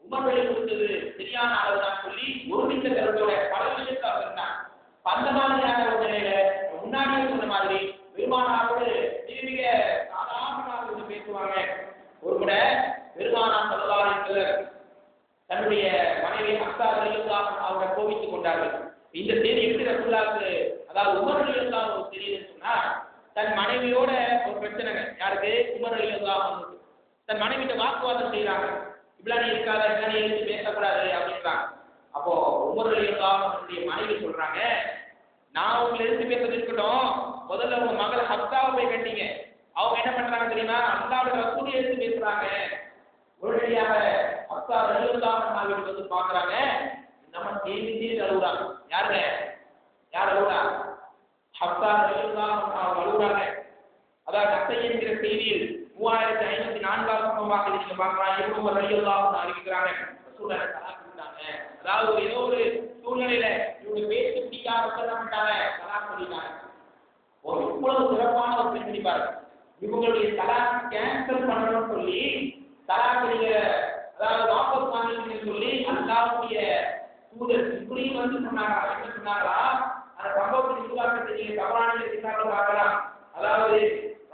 Speaker 1: உமர் வழி கொடுத்தது சரியான அளவுதான் சொல்லி ஒருமித்த கருத்தோட பல விஷயத்தை இருந்தாங்க. அந்த மாதிரியான ஒரு நிலையில முன்னாடியே சொன்ன மாதிரி பெருமானாரோடு மிக சாதாரணமாக பேசுவாங்க. ஒரு முறை பெருமானார் ஸல்லல்லாஹு அலைஹி வஸல்லம் தன்னுடைய மனைவி ஹப்ஸா ரலியல்லாஹு அன்ஹாவை கோபித்துக் கொண்டார்கள். இந்த செய்தி எப்படி ரசூலுல்லாஹ்க்கு, அதாவது உமர் ரலியல்லாஹு ஒரு செய்தின்னு சொன்னா, தன் மனைவியோட ஒரு பிரச்சனைங்க, யாருக்கு, உமர் ரலியல்லாஹு அன்ஹு தன் மனைவிட்ட வாக்குவாதம் செய்யறாங்க. இப்படி இருக்காத, இப்படி எழுந்து பேசக்கூடாது அப்படின்றாங்க. அப்போ உமர் ரலியல்லாஹு அன்ஹுடைய மனைவி சொல்றாங்க, நான் உங்களை எழுந்து பேசுறது இருக்கட்டும், முதல்ல உங்க மகள் ஹப்ஸாவை போய் கட்டிங்க. அவங்க என்ன பண்றாங்க தெரியுமா, அல்லாஹ்வுடைய ரசூலை எடுத்து பேசுறாங்க. உடனடியாக ஹப்ஸா ரலியல்லாஹு அன்ஹா வந்து பாக்குறாங்க, நம்ம தேடி அழுகுறாங்க. யாருங்க, யார் அழுகுறா, ஹப்ஸா ரலியல்லாஹு அன்ஹா அழுகுறாங்க. அதாவது நசை என்கிற செய்தியில் 3504வது சம்பவமாக நீங்க பார்க்கலாம். இப்னு உமர் ரலியல்லாஹு அன்ஹு அறிவிக்கிறாங்க, ரசூலுல்லாஹ் ஸல்லல்லாஹு அலைஹி, அதாவது ஏதோ ஒரு சூழ்நிலையில இவங்க பேச்சு பிடிக்காம பண்ணிட்டாங்க, சலாத் பண்ணிட்டாங்க. ஒரு இவ்வளவு சிறப்பான ஒரு பெண்மணி பாருங்க, இவங்களுடைய தலாக் கேன்சல் பண்ணணும்னு சொல்லி தலாக் நீங்க அதாவது வாபஸ் வாங்கிக்கணும்னு சொல்லி அல்லாஹ்வுடைய தூதர் இப்படியும் வந்து சொன்னாங்க. என்ன சொன்னாங்களா? அந்த சம்பவத்தின் உருவாக்கத்தை நீங்க தவறான சித்தாந்தம் பார்க்கலாம். அதாவது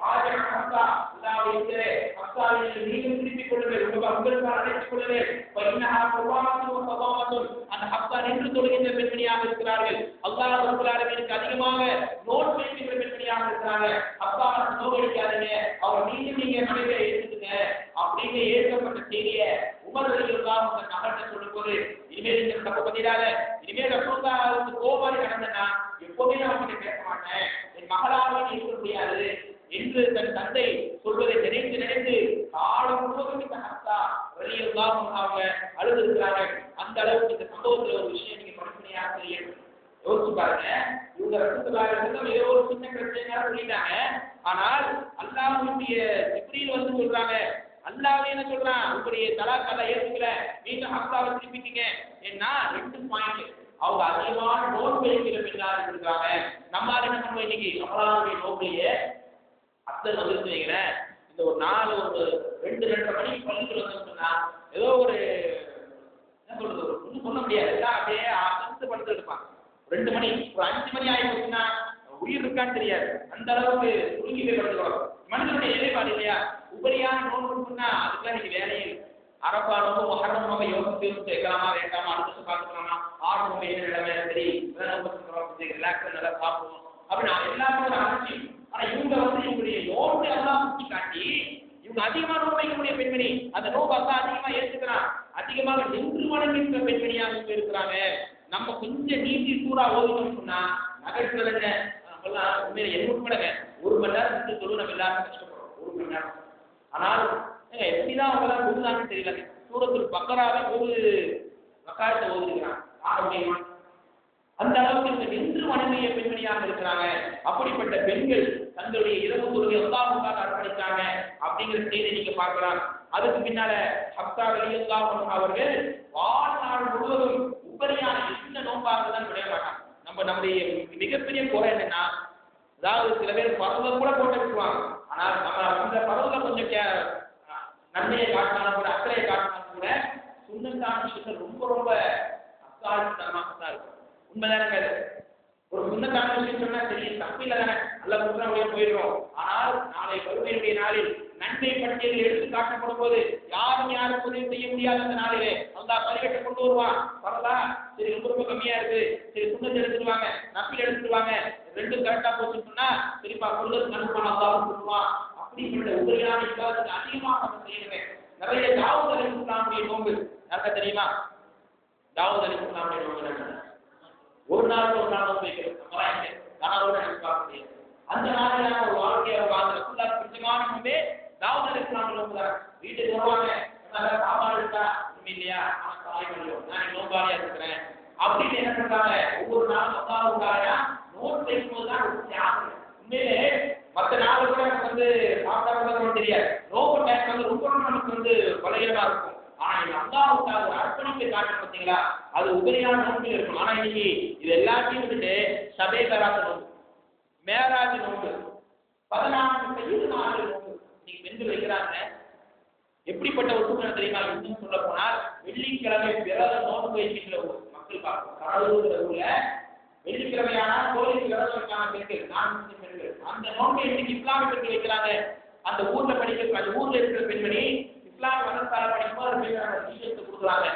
Speaker 1: ராஜா ஹப்ஸா அல்லாஹ்வுடைய ஹப்ஸாவை நீங்கள் திருப்பிக் கொள்ளுங்கள், உங்களுக்கு அழைத்துக் கொள்ளுங்கள். பைனஹா குர்பானத்தும் சவாமத்தும், அந்த ஹப்ஸா நின்று தொழுகின்ற பெண்மணியாக இருக்கிறார்கள். அல்லாஹ் ரப்பல் ஆலமீனுக்கு அதிகமாக நோட் வைக்கின்ற பெண்மணியாக இருக்கிறாங்க. ஹப்ஸா நோவடிக்காதீங்க, அவர் நீங்க நடைமுறை எடுத்துங்க அப்படின்னு ஏற்கப்பட்ட செய்தியை உமர் ரலியல்லாஹு அன்ஹு நகர்த்த சொல்லும்போது, இனிமேல் இந்த தப்பு பண்ணிடாத, இனிமேல் ரசூலுல்லாஹ்வுக்கு கோபாரி நடந்தனா எப்பவுமே நான் உங்ககிட்ட பேச மாட்டேன், என் மகளாக இருக்க முடியாது என்று தன் தந்தை சொல்வதை நினைத்து நினைத்து காலம் முழுவதும் இந்த ஹப்ஸா ரலியல்லாஹு அன்ஹா அவங்க அழுது இருக்கிறாங்க. அந்த அளவுக்கு இந்த சம்பவத்துல ஒரு விஷயம் நீங்க படிப்படியாக தெரியணும். யோசிச்சு பாருங்க, இவங்க ரசூலுல்லாஹி ஏதோ ஒரு சின்ன பிரச்சனையா சொல்லிட்டாங்க. ஆனால் அல்லாஹ்வுடைய ஜிப்ரீல் வந்து சொல்றாங்க, அல்லாஹ் என்ன சொல்றான், உங்களுடைய தலாக் அல்ல ஏத்துக்கல, நீங்க ஹப்ஸாவை திருப்பிட்டீங்க. ஏன்னா 2 பாயிண்ட், அவங்க அதிகமான நோன்பு வைக்கிற பெண்ணாக இருக்காங்க. நம்மளால என்ன பண்ணுவோம், இன்னைக்கு நம்மளாலுடைய நோம்பையே அத்தர் வந்து வைக்கிறேன், இந்த ஒரு நாள் ஒரு 2-2:30 மணிக்கு பள்ளிக்கு வந்தோம்னா ஏதோ ஒரு என்ன சொல்றது, ஒன்றும் சொல்ல முடியாது, எல்லாம் அப்படியே அசந்து படுத்து எடுப்பாங்க. 2 மணி ஒரு 5 மணி ஆயிடுச்சுன்னா உயிர் இருக்கான்னு தெரியாது, அந்த அளவுக்கு சுருங்கி போய் படுத்துக்கிறோம். மனிதனுடைய நிலைப்பாடு இல்லையா? உபரியான நோன்பு சொன்னா அதுக்கெல்லாம் இன்னைக்கு வேலையே அரபா நோம்பு மஹரம் நோம்பை யோசிச்சு வைக்கலாமா வேண்டாமா, அடுத்து பார்த்துக்கலாமா, 6 நோம்பு என்ன நிலைமை சரி ரிலாக்ஸ் நல்லா சாப்பிடுவோம் அப்படின்னு எல்லாமே ஒரு அலட்சி. ஆனா இவங்க வந்து இவங்களுடைய நோன்பை எல்லாம் சுற்றி காட்டி இவங்க அதிகமா நோன்பு வைக்கக்கூடிய பெண்மணி, அந்த நோம்பு எல்லாம் அதிகமா ஏற்றுக்கிறான், அதிகமாக நின்று வணங்குகின்ற பெண்மணியாக இவங்க இருக்கிறாங்க. நம்ம கொஞ்சம் நீட்டி சூறா ஓதுவோம்னு சொன்னா நகைச்சுவலைங்க நம்மலாம் உண்மையில 8 மடங்க 1 மணி நேரம் நின்று சொல்லு, நம்ம எல்லாரும் கஷ்டப்படுறோம் 1 மணி நேரம். ஆனால் எப்படிதான் அவங்களாம் ஓதுனாங்கன்னு தெரியல. சூரத்துல் பக்கராவை ஒரு வக்காயத்தை ஓதுகிறான் ஆரோக்கியமா, அந்த அளவுக்கு இந்த நின்று வணங்கிய பெண்மணியாக இருக்கிறாங்க. அப்படிப்பட்ட பெண்கள் தங்களுடைய இரவு தொழுகை அல்லாஹ்வுக்காக அர்ப்பணித்தாங்க அப்படிங்கிற செய்தி நீங்க பார்க்கலாம். அதுக்கு பின்னால ஹப்ஸா ரலியல்லாஹு அன்ஹா அவர்கள் வாழ்நாள் முழுவதும் உபரியான எந்த நோம்பாக தான் விளைய மாட்டாங்க. நம்முடைய மிகப்பெரிய குறை என்னன்னா, அதாவது சில பேர் பரவல கூட போட்டு விட்டுருவாங்க. ஆனால் நம்ம அந்த பரவல கொஞ்சம் நன்மையை காட்டினாலும் கூட அக்கறையை காட்டினாலும் கூட சுண்ணத்தான விஷயங்கள் ரொம்ப ரொம்ப அசால்தனமாக தான் இருக்கும். உண்மைதானங்க? ஒரு சுண்ணத்தான விஷயம் சொன்னா சரி தப்பு இல்லை தானே, நல்ல புத்தகம் போயிடுறோம். ஆனால் நாளை வறுமையுடைய நாளில் நன்மை பட்டியலில் எடுத்து காட்டப்படும் போது யாரும் உதவி செய்ய முடியாத அந்த நாளிலே அல்லாஹ் பரிகட்டை கொண்டு வருவான். பரவலா சரி ரொம்ப ரொம்ப கம்மியா இருக்கு, சரி சுண்ணத்தை எடுத்துருவாங்க, நப்பில் எடுத்துருவாங்க, 2 கரெக்டா போச்சுன்னு சொன்னா சரிப்பா சொல்றது நன்மையான அல்லாஹ் சொல்லுவான். அப்படிப்பட்ட உபரியான இல்லாத அதிகமாக நம்ம செய்யணுமே. நிறைய தாவூத் அலைஹிஸ்ஸலாமுடைய நோன்பு யாருக்கா தெரியுமா? தாவூத் அலைஹிஸ்ஸலாமுடைய நோன்பு ஒரு நாள் நோன்பு வைக்கிறது நம்மளாம் கனவோட பார்க்க முடியாது. அந்த மாதிரியான ஒரு வாழ்க்கையை வாழ்ந்த பிடிச்சமான நோன்பே தாவூத் அலைஹிஸ்ஸலாம் நோன்பு தான். வீட்டுக்கு வருவாங்க, சாப்பாடு இருக்கா இல்லையா, காலை மதியம் நான் நோன்பாளியா இருக்கிறேன் அப்படின்னு என்ன பண்றாங்க, ஒவ்வொரு நாளும் அல்லாஹ்வுக்காக நோன்பு வைக்கும்போது தான் உண்மையிலே மற்ற நாள் கூட நமக்கு வந்து சாப்பிடாம தெரியாது. நோன்பு டைம் வந்து ரொம்ப நமக்கு வந்து பலகீனமா இருக்கும். ஆனா இந்த அல்லாஹ்வுக்காக ஒரு அர்ப்பணிப்பை காட்ட பார்த்தீங்களா, அது உபரியான நோன்பில் இருக்கும். ஆனா இன்னைக்கு இது எல்லாத்தையும் விட்டுட்டு சபே பராத் நோன்பு, மேராஜ் நோன்பு, 14 நோன்பு இன்னைக்கு பெண்கள் வைக்கிறாங்க. எப்படிப்பட்ட ஒரு சூழ்நிலை தெரியுமா? இன்னும் சொல்ல போனால் வெள்ளிக்கிழமை பிறகு நோன்பு வைக்கின்ற மக்கள் பார்க்கும். கடலூர் ஊர்ல வெள்ளிக்கிழமையான கோயிலுக்கு விரதம் பெண்கள் 4 பெண்கள் அந்த நோன்பை இன்னைக்கு இஸ்லாமிய பெண்கள் வைக்கிறாங்க. அந்த ஊர்ல படிக்கிற அந்த ஊர்ல இருக்கிற பெண்மணி இஸ்லாம் மதத்தால படிக்கும்போது விஷயத்தை கொடுக்குறாங்க.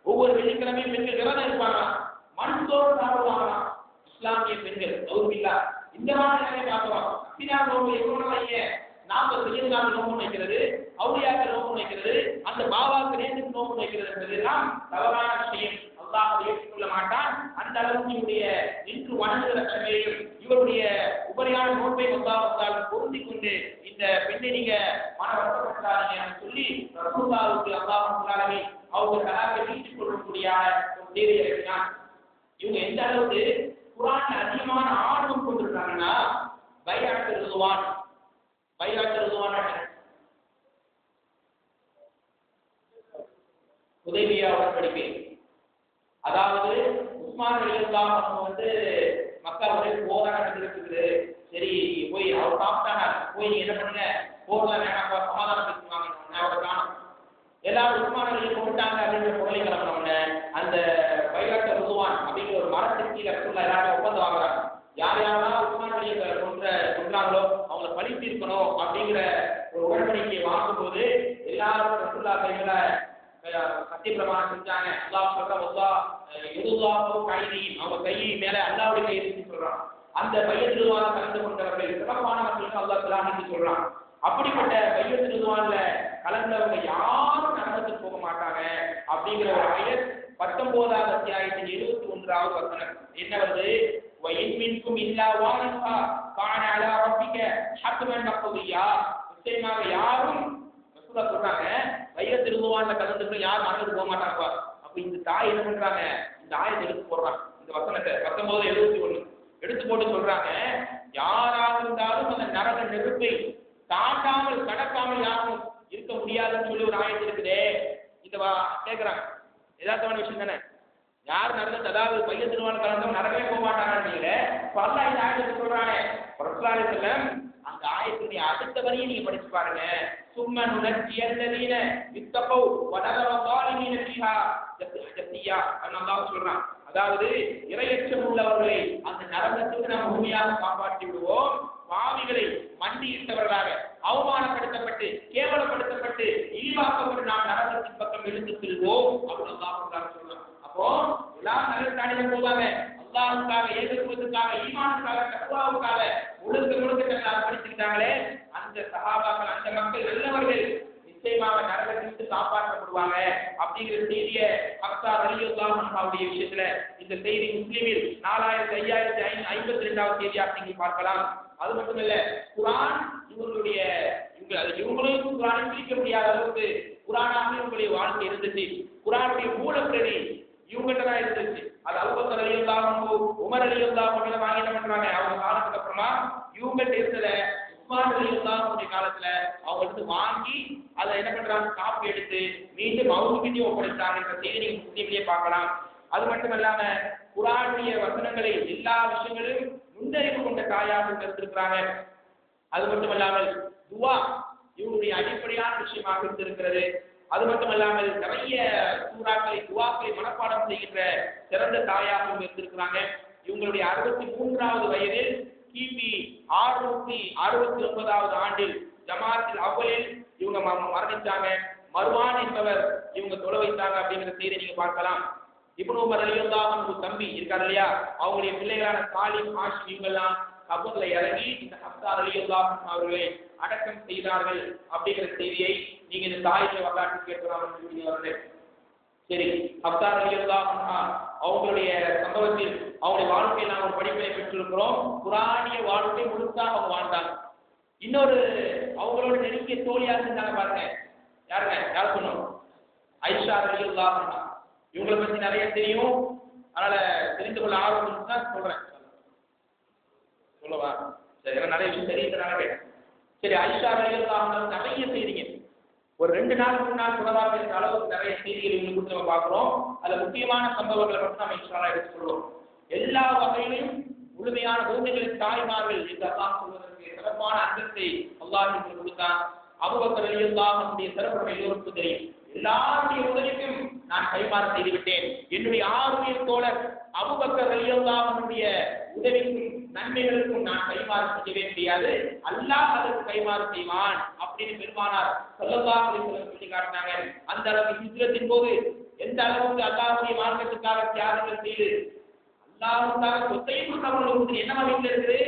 Speaker 1: ஒவ்வொரு வெள்ளிக்கிழமையும் பெண்கள் விரதம் இருப்பாங்க, மண்தோறும் சாப்பிடுவாங்களாம் இஸ்லாமிய பெண்கள். கௌரவில்லா இந்த மாதிரி நிறைய பார்க்கிறோம். அப்படின்னா நோன்பு எவ்வளவு வைங்க, நாம செய்யலாம் நோன்பு வைக்கிறது, அவுளியாக்கள் நோன்பு வைக்கிறது, அந்த பாபாவுக்கு நேற்று நோன்பு வைக்கிறது என்பதெல்லாம் தவறான விஷயம். அல்லாஹ் ஏற்றுக்கொள்ள மாட்டான். அந்த அளவுக்கு இவருடைய நின்று வணங்குகிற தன்மையையும் இவருடைய உபரியான நோன்பை அல்லாஹ் பொருந்திக் கொண்டு இந்த பெண்ணை நீங்க மன வருத்தப்பட்டாதீங்க சொல்லி ரசூலுல்லாஹ்வுக்கு அல்லாஹ் அவங்க தலாக்கை நீட்டிக் கொள்ளக்கூடிய ஒரு தேவை இறக்கினான். இவங்க எந்த அளவுக்கு குர்ஆன்ல அதிகமான ஆர்வம் கொண்டிருக்காங்கன்னா பைஅத்துல் ரிதுவான். பைஅத்துல் ரிதுவான் உதைபியா உடன்படிக்கை. அதாவது உஸ்மான் ரலியல்லாஹு அன்ஹு வந்து மக்காவுடைய போராட்டம் நடந்துட்டு இருக்குது, சரி போய் அவர் சாப்பிட்டாங்க, போய் நீங்க என்ன பண்ணுங்க, போகல வேணாம் சமாதானம் பேசுவாங்க, அவரை காணும். எல்லாரும் உஸ்மானியை கொண்டுட்டாங்க அப்படின்ற பொருளை கிளம்பினோடனே அந்த பைலாட்ட ருதுவான் அப்படிங்கிற ஒரு மரத்திற்கு கீழே எல்லாரும் ஒப்பந்தம் வாங்குறாங்க. யார் யாரெல்லாம் உஸ்மானியை கொன்றாங்களோ அவங்கள பழித்து இருக்கணும் அப்படிங்கிற ஒரு உடன்படிக்கையை வாங்கும்போது எல்லாரும் ரசூலுல்லாஹ் கையில சத்தியப்பிரமாணம் செஞ்சாங்க. அல்லாஹ் சொல்றான் கைதி, அவங்க கையை மேல அல்லாஹ்வுடைய கை இருக்குன்னு சொல்றான். அந்த பையத் ருதுவான கலந்து கொண்டவர்கள் சிறப்பானவர்களுக்கு அல்லாஹ் சலாஹின்னு சொல்றான். அப்படிப்பட்ட பையத் ருதுவான்ல கலந்தவங்க யாரும் நரகத்துக்கு போக மாட்டாங்க அப்படிங்கிற ஒரு ஆயத் 19வது அத்தியாயத்தின் 71வது வசனம் என்ன வருது? வயின்மின்கும் இல்லா வாரிசா கான அலா ரப்பிக ஹத்மன் மக்தியா. நிச்சயமாக யாரும் ரசூலுல்லாஹ் சொல்றாங்க பையத் ருதுவான்ல கலந்தவங்க யாரும் நரகத்துக்கு போக மாட்டாங்க. அப்ப இந்த தாய் என்ன பண்றாங்க, இந்த ஆயத்தை எடுத்து போடுறாங்க. இந்த வசனத்தை 19:71 எடுத்து போட்டு சொல்றாங்க, யாராக இருந்தாலும் அந்த நரக நெருப்பை தாண்டாமல் கடக்காமல் யாரும் இருக்க முடியாதுன்னு சொல்லி ஒரு ஆயத்து இருக்குதே. இந்த கேட்கிறாங்க, எதார்த்தமான விஷயம் தானே. யார் நரகத்தை, அதாவது பையன் திருவான கலந்தவங்க நரகமே போக மாட்டாங்கன்னு அல்லாஹ் இந்த ஆயத்தை சொல்றானே. ரசூலுல்லாஹி ஸல்லல்லாஹு அந்த ஆயத்துடைய அடுத்த வரியை நீங்க படிச்சு பாருங்க. சும்ம நுனஜ்ஜியல்லதீன இத்தகௌ வனதர ஸாலிமீன ஃபீஹா ஜத்தியா அல்லாஹ் சொல்றான். அதாவது இறையச்சம் உள்ளவர்களை அந்த நரகத்துக்கு நாம் முழுமையாக காப்பாற்றி விடுவோம். பாவிகளை மண்டியிட்டவர்களாக அவமானப்படுத்தப்பட்டு கேவலப்படுத்தப்பட்டு இழிவாக்கப்பட்டு நாம் நரகத்தின் பக்கம் இழுத்து செல்வோம் அப்படின்னு அல்லாஹ் சொல்றான். அப்போ எல்லா நரகத்தாடியும் போவாங்க. அல்லாஹ்வுக்காக, ஏகத்துவத்துக்காக, ஈமானுக்காக, தக்வாவுக்காக முழுக்க படிச்சுக்கிட்டாங்களே அந்த சஹாபாக்கள், அந்த மக்கள் நல்லவர்கள் நிச்சயமாக நரகத்திற்கு காப்பாற்றப்படுவாங்க அப்படிங்கிற செய்தியை ஹப்ஸா ரலியல்லாஹு அன்ஹாவுடைய விஷயத்துல இந்த செய்தி முஸ்லிமில் 4552வது செய்தியாக நீங்கள் பார்க்கலாம். அது மட்டுமல்ல, குர்ஆன் இவங்களும் குர்ஆனை பிரிக்க முடியாத அளவுக்கு குர்ஆனாக இவங்களுடைய வாழ்க்கை இருந்துச்சு. குர்ஆனுடைய மூலப்பிரதி இவங்கள்ட்ட தான் இருந்துச்சு. அது அபூபக்கர் ரலியல்லாஹு அன்ஹு, உமர் ரலியல்லாஹு அன்ஹு வாங்கி என்ன பண்றாங்க, அவங்க காலத்துக்கு அப்புறமா இவங்கள்ட்ட இருந்தத உஸ்மான் ரலியல்லாஹு அன்ஹு காலத்துல அவங்க எடுத்து வாங்கி அதை என்ன பண்றாங்க, காப்பி எடுத்து மீண்டும் அவங்ககிட்டயும் ஒப்படைத்தாங்க என்ற செய்தி நீங்க முஸ்லிம்லயே பார்க்கலாம். அது மட்டுமல்லாம குர்ஆனுடைய வசனங்களை எல்லா விஷயங்களும் நுண்ணறிவு கொண்ட தாயாக கருத்திருக்கிறாங்க. அது மட்டுமல்லாமல் துவா இவங்களுடைய அடிப்படையான விஷயமாக இருந்திருக்கிறது. அது மட்டுமல்லாமல் நிறைய சூறாக்களை துவாக்களை மனப்பாடம் செய்கின்ற சிறந்த தாயாக இருந்திருக்கிறாங்க. இவங்களுடைய 63வது வயதில் கிபி 669வது ஆண்டில் ஜமாத்தில் அவ்வளில் இவங்க மரணிச்சாங்க. மர்வான் என்பவர் இவங்க தொலை வைத்தாங்க அப்படிங்கிற செய்தியை நீங்க பார்க்கலாம். இப்னு உமர் ரலியல்லாஹு அன்ஹு தம்பி இருக்காரு இல்லையா, அவங்களுடைய பிள்ளைகளான சாலிம், ஆஷிம் இவங்கெல்லாம் கபர்ல இறங்கி இந்த ஹப்ஸா ரலியல்லாஹு அன்ஹு அவர்களை அடக்கம் செய்தார்கள் அப்படிங்கிற செய்தியை நீங்க இந்த தாயினுடைய வரலாற்று கேட்கலாம். சரி, ஹப்ஸா ரலியல்லாஹு அன்ஹா அவங்களுடைய சம்பவத்தில் அவங்களுடைய வாழ்க்கையை நாம் ஒரு படிப்பினை பெற்றிருக்கிறோம். குர்ஆனிய வாழ்க்கை முழுசாக அவங்க வாழ்ந்தாங்க. இன்னொரு அவங்களோட நெருங்கிய தோழியாக இருந்தாங்க பாருங்க. யாருங்க, யார் சொன்னோம்? ஆயிஷா ரலியல்லாஹு அன்ஹா. இவங்களை பத்தி நிறைய தெரியும், அதனால தெரிந்து கொள்ள ஆர்வம் தான் சொல்றேன். சொல்லவா? சரி, நிறைய விஷயம் தெரியுதுனால கேட்டேன். சரி, ஆயிஷா ரலியல்லாஹு அன்ஹா நிறைய செய்திங்க, ஒரு 2 நாள் 3 நாள் சொல்லவா பேசுற அளவுக்கு நிறைய செய்திகள் இவங்களுக்கு நம்ம பார்க்கிறோம். அதுல முக்கியமான சம்பவங்களை பற்றி நம்ம இன்ஷா அல்லாஹ் எடுத்து சொல்லுவோம். எல்லா வகையிலும் முழுமையான பூமிகளின் தாய்மார்கள் என்று அல்லாஹ் சொல்வதற்கு சிறப்பான அந்தத்தை அல்லாஹ் இவங்களுக்கு கொடுத்தான். அபூபக்கர் ரலியல்லாஹு அன்ஹுடைய சிறப்பு எல்லோருக்கும் தெரியும். எல்லாருடைய உதவிக்கும் நான் கைமாறு செய்து விட்டேன். என்னுடைய ஆருடைய தோழர் அபூபக்கர் ரலியல்லாஹு அன்ஹுடைய உதவிக்கும் நன்மைகளுக்கும் நான் கைமாறு செய்யவே முடியாது, அல்லாஹ் அதற்கு கைமாறு செய்வான் அப்படின்னு பெருமானார் ஸல்லல்லாஹு அலைஹி வஸல்லம் சொல்லி காட்டினாங்க. அந்த அளவுக்கு ஹிஜ்ரத்தின் போது எந்த அளவுக்கு அல்லாஹ்வுடைய மார்க்கத்துக்காக தியாகங்கள் செய்து அல்லாஹ்வுக்காக சொத்தையும் கொடுத்தவங்களுக்கு என்னமா வீட்டில் இருக்குது,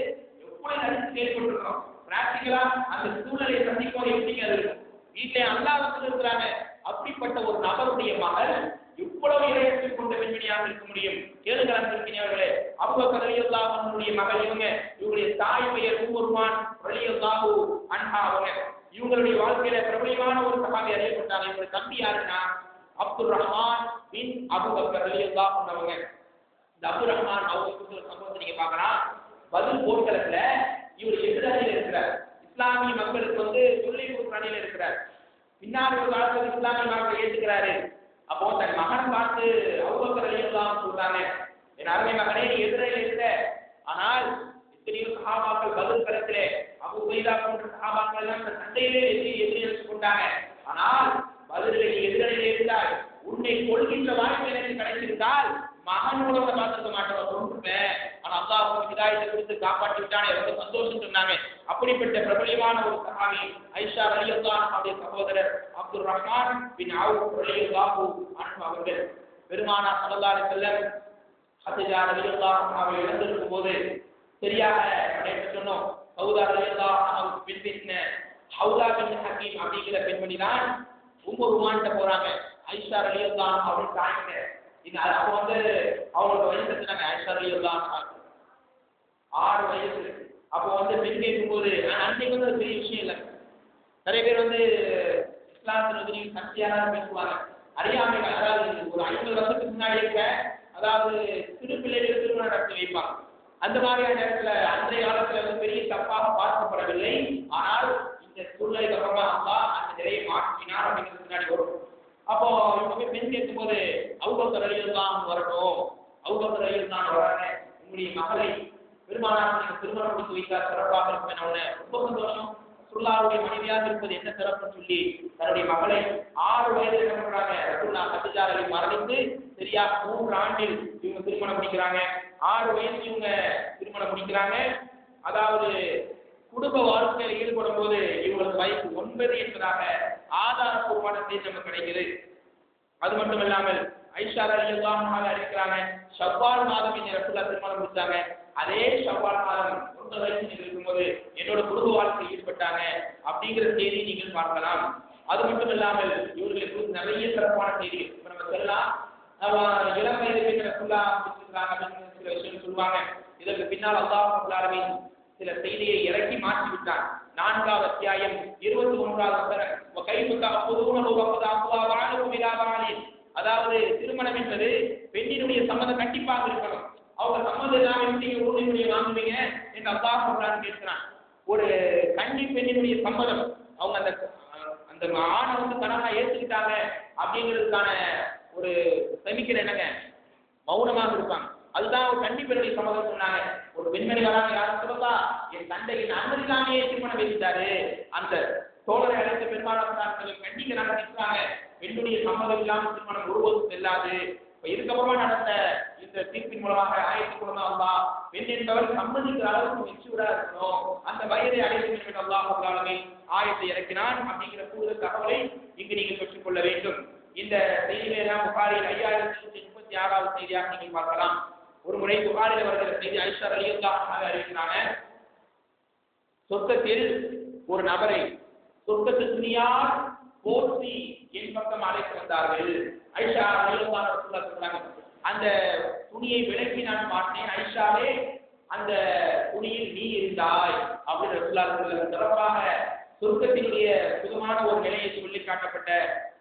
Speaker 1: எவ்வளவு நடித்து கேள்விப்பட்டிருக்கிறோம். பிராக்டிகலா அந்த சூழ்நிலையை சந்திக்கும் எப்படிங்க அது இருக்கும். வீட்டிலே அல்லாஹ் இருக்கிறாங்க. அப்படிப்பட்ட ஒரு நபருடைய மகள் இவ்வளவு இறையத்தில் கொண்ட பெண்மணியாக இருக்க முடியும். கேளுங்கள் அன்பிற்கினியவர்களே, அபூபக்கர் ரலியல்லாஹு அன்ஹுடைய மகள் இவங்களுடைய தாய் பெயர் உம்முர்மான் ரலியல்லாஹு அன்ஹா அவங்க. இவங்களுடைய வாழ்க்கையில பிரபலமான ஒரு சஹாபி அறியப்பட்டாங்க. இவங்களுடைய தம்பி யாருன்னா அப்துர் ரஹ்மான் பின் அபூபக்கர் ரலியல்லாஹு அன்ஹு அவங்க. இந்த அப்துர் ரஹ்மான் அவங்களுக்கு ஒரு சம்பவத்தை நீங்க பார்க்கலாம். பதில் போர்க்களத்துல இவர் எதிராளியில் இருக்கிறார். இஸ்லாமிய மக்களுக்கு சொல்லிக் கொடுக்குற அணியில் இருக்கிறார். பின்னாடி ஒரு காலத்துல இஸ்லாமிய மக்களை ஏற்றுக்கிறாரு. அப்போ தன் மகன் பார்த்து அபூபக்கர் ரலியல்லாஹு சொல்றாங்க, என் அருமை மகனே, நீ எதிரையில் இருக்க, ஆனால் எத்தனையோ சஹாபாக்கள் பதில் களத்திலே அபூ உபைதா போன்ற சஹாபாக்கள் எல்லாம் இந்த சண்டையிலே எதிரி எடுத்துக் கொண்டாங்க. ஆனால் பதிலே நீ எதிரிலே இருந்தால் உன்னை கொள்கின்ற வாய்ப்பு எனக்கு கிடைத்திருந்தால் மகனோட பார்த்துக்க மாட்டோம் கொண்டுப்பேன். ஆனா அல்லாஹ் ஹிதாயத்தை கொடுத்து காப்பாற்றி விட்டானே ரொம்ப சந்தோஷம் சொன்னாங்க. அப்படிப்பட்ட பிரபலியமான ஒரு சஹாபி ஆயிஷா ரலியல்லாஹு அன்ஹா சகோதரர் அப்துல் ரஹ்மான் பின் அவுஃப் ரலியல்லாஹு அன்ஹு அவர்கள் பெருமானார் ஸல்லல்லாஹு அலைஹி வஸல்லம் ஹதீஜா ரலியல்லாஹு அன்ஹாவை இழந்திருக்கும் போது சரியாக நடைபெற்ற சொன்னோம். சௌதா ரலியல்லாஹு அன்ஹா பின் ஹவுலா பின் ஹக்கீம் அப்படிங்கிற பெண்மணி தான் உம்முருமான்ட்ட போறாங்க. ஆயிஷா ரலியல்லாஹு அன்ஹா அவர்கள் தாய்ங்க. அப்போ வந்து அவங்களுக்கு வயசு எத்தனை? ஆயிஷா ரலியல்லாஹு அன்ஹா 6 வயசு. அப்போ வந்து பெண் கேட்கும்போது அன்னைக்கு வந்து ஒரு பெரிய விஷயம் இல்லை. நிறைய பேர் வந்து இஸ்லாத்துல வந்து நீங்க சக்தியாக பேசுவாங்க. அறியாமைகள், அதாவது ஒரு 50 வருஷத்துக்கு முன்னாடி இருக்க, அதாவது சிறு பிள்ளைகள் திருமணம் நடத்தி வைப்பாங்க. அந்த மாதிரியான நேரத்துல அன்றைய காலத்துல வந்து பெரிய தப்பாக பார்க்கப்படவில்லை. ஆனால் இந்த சூழ்நிலை அப்புறமா அல்லாஹ் அந்த நிலையை மாற்றினார் அப்படிங்கிறது முன்னாடி வரும். அப்போ இவங்க பெண் கேட்கும்போது அபூபக்கர் ரலியல்லாஹு அன்ஹு வரட்டும், அபூபக்கர் ரலியல்லாஹு அன்ஹு வராங்க, உங்களுடைய மகளை பெருமானார் நீங்க திருமணம் கொடுத்து வைத்தால் சிறப்பாக இருக்கும். ரொம்ப சந்தோஷம். ரசூலுல்லாஹ்வுடைய மனைவியாக இருப்பது என்ன சிறப்புன்னு சொல்லி தன்னுடைய மகளை 6 வயதில் என்ன பண்றாங்க, ரசூலுல்லாஹ் கதீஜா ரலி மரணித்து சரியா 3 ஆண்டில் இவங்க திருமணம் முடிக்கிறாங்க. 6 வயதில் இவங்க திருமணம் முடிக்கிறாங்க. அதாவது குடும்ப வாழ்க்கையில் ஈடுபடும் போது இவங்களுக்கு வயசு 9 என்பதாக ஆதாரப்பூர்வமான செய்தி நமக்கு கிடைக்குது. அது மட்டும் இல்லாமல் ஆயிஷா ரலியல்லாஹு அன்ஹா அறிவிக்கிறாங்க, ஷவ்வால் மாதம் இந்த ரசூலுல்லாஹ் திருமணம் முடிச்சாங்க. அதே ஷவ்வால் மாதம் 9 வயசு இருக்கும்போது என்னோட குடும்ப வாழ்க்கையில் ஈடுபட்டாங்க அப்படிங்கிற செய்தி நீங்கள் பார்க்கலாம். அது மட்டும் இல்லாமல் இவர்களுக்கு நிறைய சிறப்பான செய்திகள் இப்ப நம்ம சொல்லலாம். இளம் வயதில் ரசூலுல்லாஹ் முடிச்சிருக்காங்க அப்படின்னு சில விஷயம் சொல்லுவாங்க. இதற்கு பின்னால் அல்லாஹ் ரப்பல் ஆலமீன் சில செய்தியை இறக்கி மாற்றி விட்டார். 4வது அத்தியாயம் 21வது வசனம், அதாவது திருமணம் என்பது பெண்ணினுடைய சம்மதம் கண்டிப்பாக இருக்கணும். அவங்க சம்மதம் இல்லாம நீங்க ஊழியனுடைய வாங்குவீங்க என்று அல்லாஹ் சொல்றான்னு கேட்கிறான். ஒரு கன்னி பெண்ணினுடைய சம்மதம், அவங்க அந்த அந்த ஆணை வந்து கணவனா ஏற்றுக்கிட்டாங்க அப்படிங்கிறதுக்கான ஒரு சமிக்கிற என்னங்க, மௌனமாக இருப்பாங்க. அதுதான் ஒரு கன்னி பெண்ணுடைய சம்மதம் சொன்னாங்க. ஒரு பெண்மணி வராங்க, யாரும் சொல்லா என் தந்தையின் அனுமதி இல்லாமையே திருமணம் வைத்தாரு, அந்த தோழரை அழைத்த பெருமானார் கண்டிக்க நாங்க நிற்கிறாங்க, பெண்ணுடைய சம்மதம் இல்லாமல் திருமணம் ஒருபோதும் செல்லாது. இப்ப இதுக்கப்புறமா நடந்த இந்த தீர்ப்பின் மூலமாக ஆயத்தின் மூலமாக பெண் என்பவர் சம்மதிக்கிற அளவுக்கு மெச்சூரா இருக்கணும், அந்த வயதை அடைந்து வேண்டும் அல்லாஹ் ரப்பல் ஆலமீன் ஆயத்தை இறக்கினான் அப்படிங்கிற கூடுதல் தகவலை இங்கு நீங்கள் பெற்றுக்கொள்ள வேண்டும். இந்த செய்திகளை எல்லாம் புகாரில் 5136வது செய்தியாக நீங்கள் பார்க்கலாம். ஒரு முறை புகாரில் வருகிற செய்தி ஆயிஷா ரலியல்லாஹு அன்ஹா அறிவிக்கிறாங்க, சொர்க்கத்தில் ஒரு நபரை சொர்க்கத்து துணியால் போர்த்தி என் பக்கம் அழைத்து வந்தார்கள். ஆயிஷா ரலியல்லாஹு அன்ஹா சொல்றாங்க, அந்த துணியை விலக்கி நான் பார்த்தேன், ஆயிஷாவே அந்த துணியில் நீ இருந்தாய் அப்படின்னு ரசூலுல்லாஹ் சிறப்பாக சொர்க்கத்தினுடைய சுகமான ஒரு நிலையை சொல்லி காட்டப்பட்ட